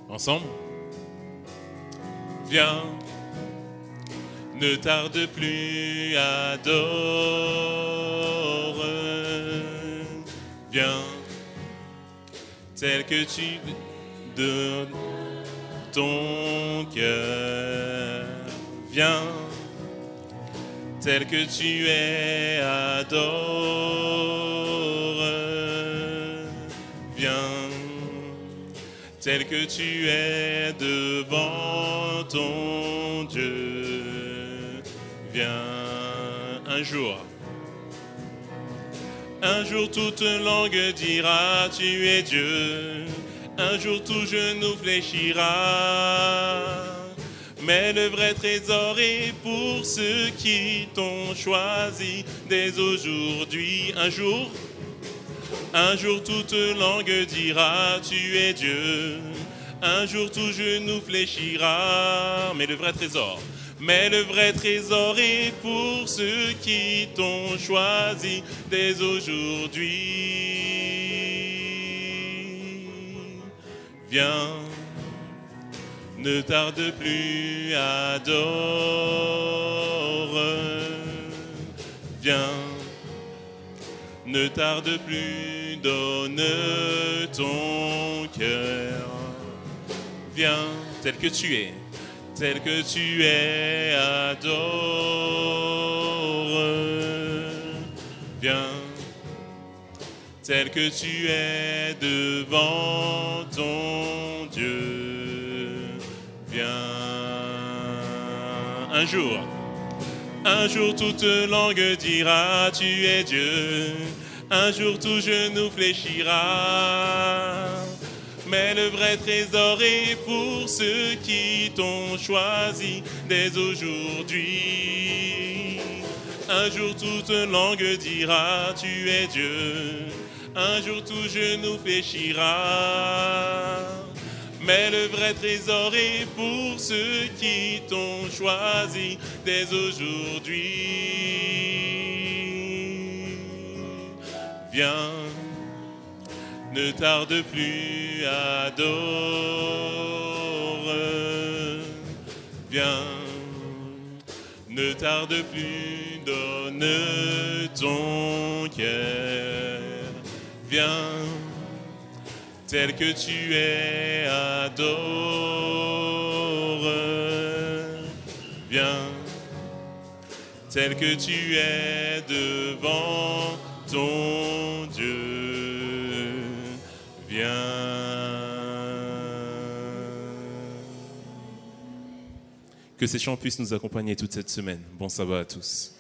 Ensemble. Viens, ne tarde plus, adore. Viens, tel que tu donnes ton cœur. Viens, tel que tu es, adore. Viens, tel que tu es devant ton Dieu. Viens un jour toute langue dira tu es Dieu. Un jour tout genou fléchira. Mais le vrai trésor est pour ceux qui t'ont choisi dès aujourd'hui. Un jour toute langue dira tu es Dieu. Un jour tout genou fléchira. Mais le vrai trésor est pour ceux qui t'ont choisi dès aujourd'hui. Viens, ne tarde plus, adore. Viens, ne tarde plus, donne ton cœur. Viens, tel que tu es, adore. Viens, tel que tu es devant ton Dieu. Viens, un jour toute langue dira tu es Dieu. Un jour tout genou fléchira. Mais le vrai trésor est pour ceux qui t'ont choisi dès aujourd'hui. Un jour toute langue dira tu es Dieu. Un jour tout genou fléchira. Mais le vrai trésor est pour ceux qui t'ont choisi dès aujourd'hui. Viens, ne tarde plus, adore. Viens, ne tarde plus, donne ton cœur. Viens, tel que tu es, adore. Viens, tel que tu es devant ton Dieu. Viens. Que ces chants puissent nous accompagner toute cette semaine. Bon sabbat à tous.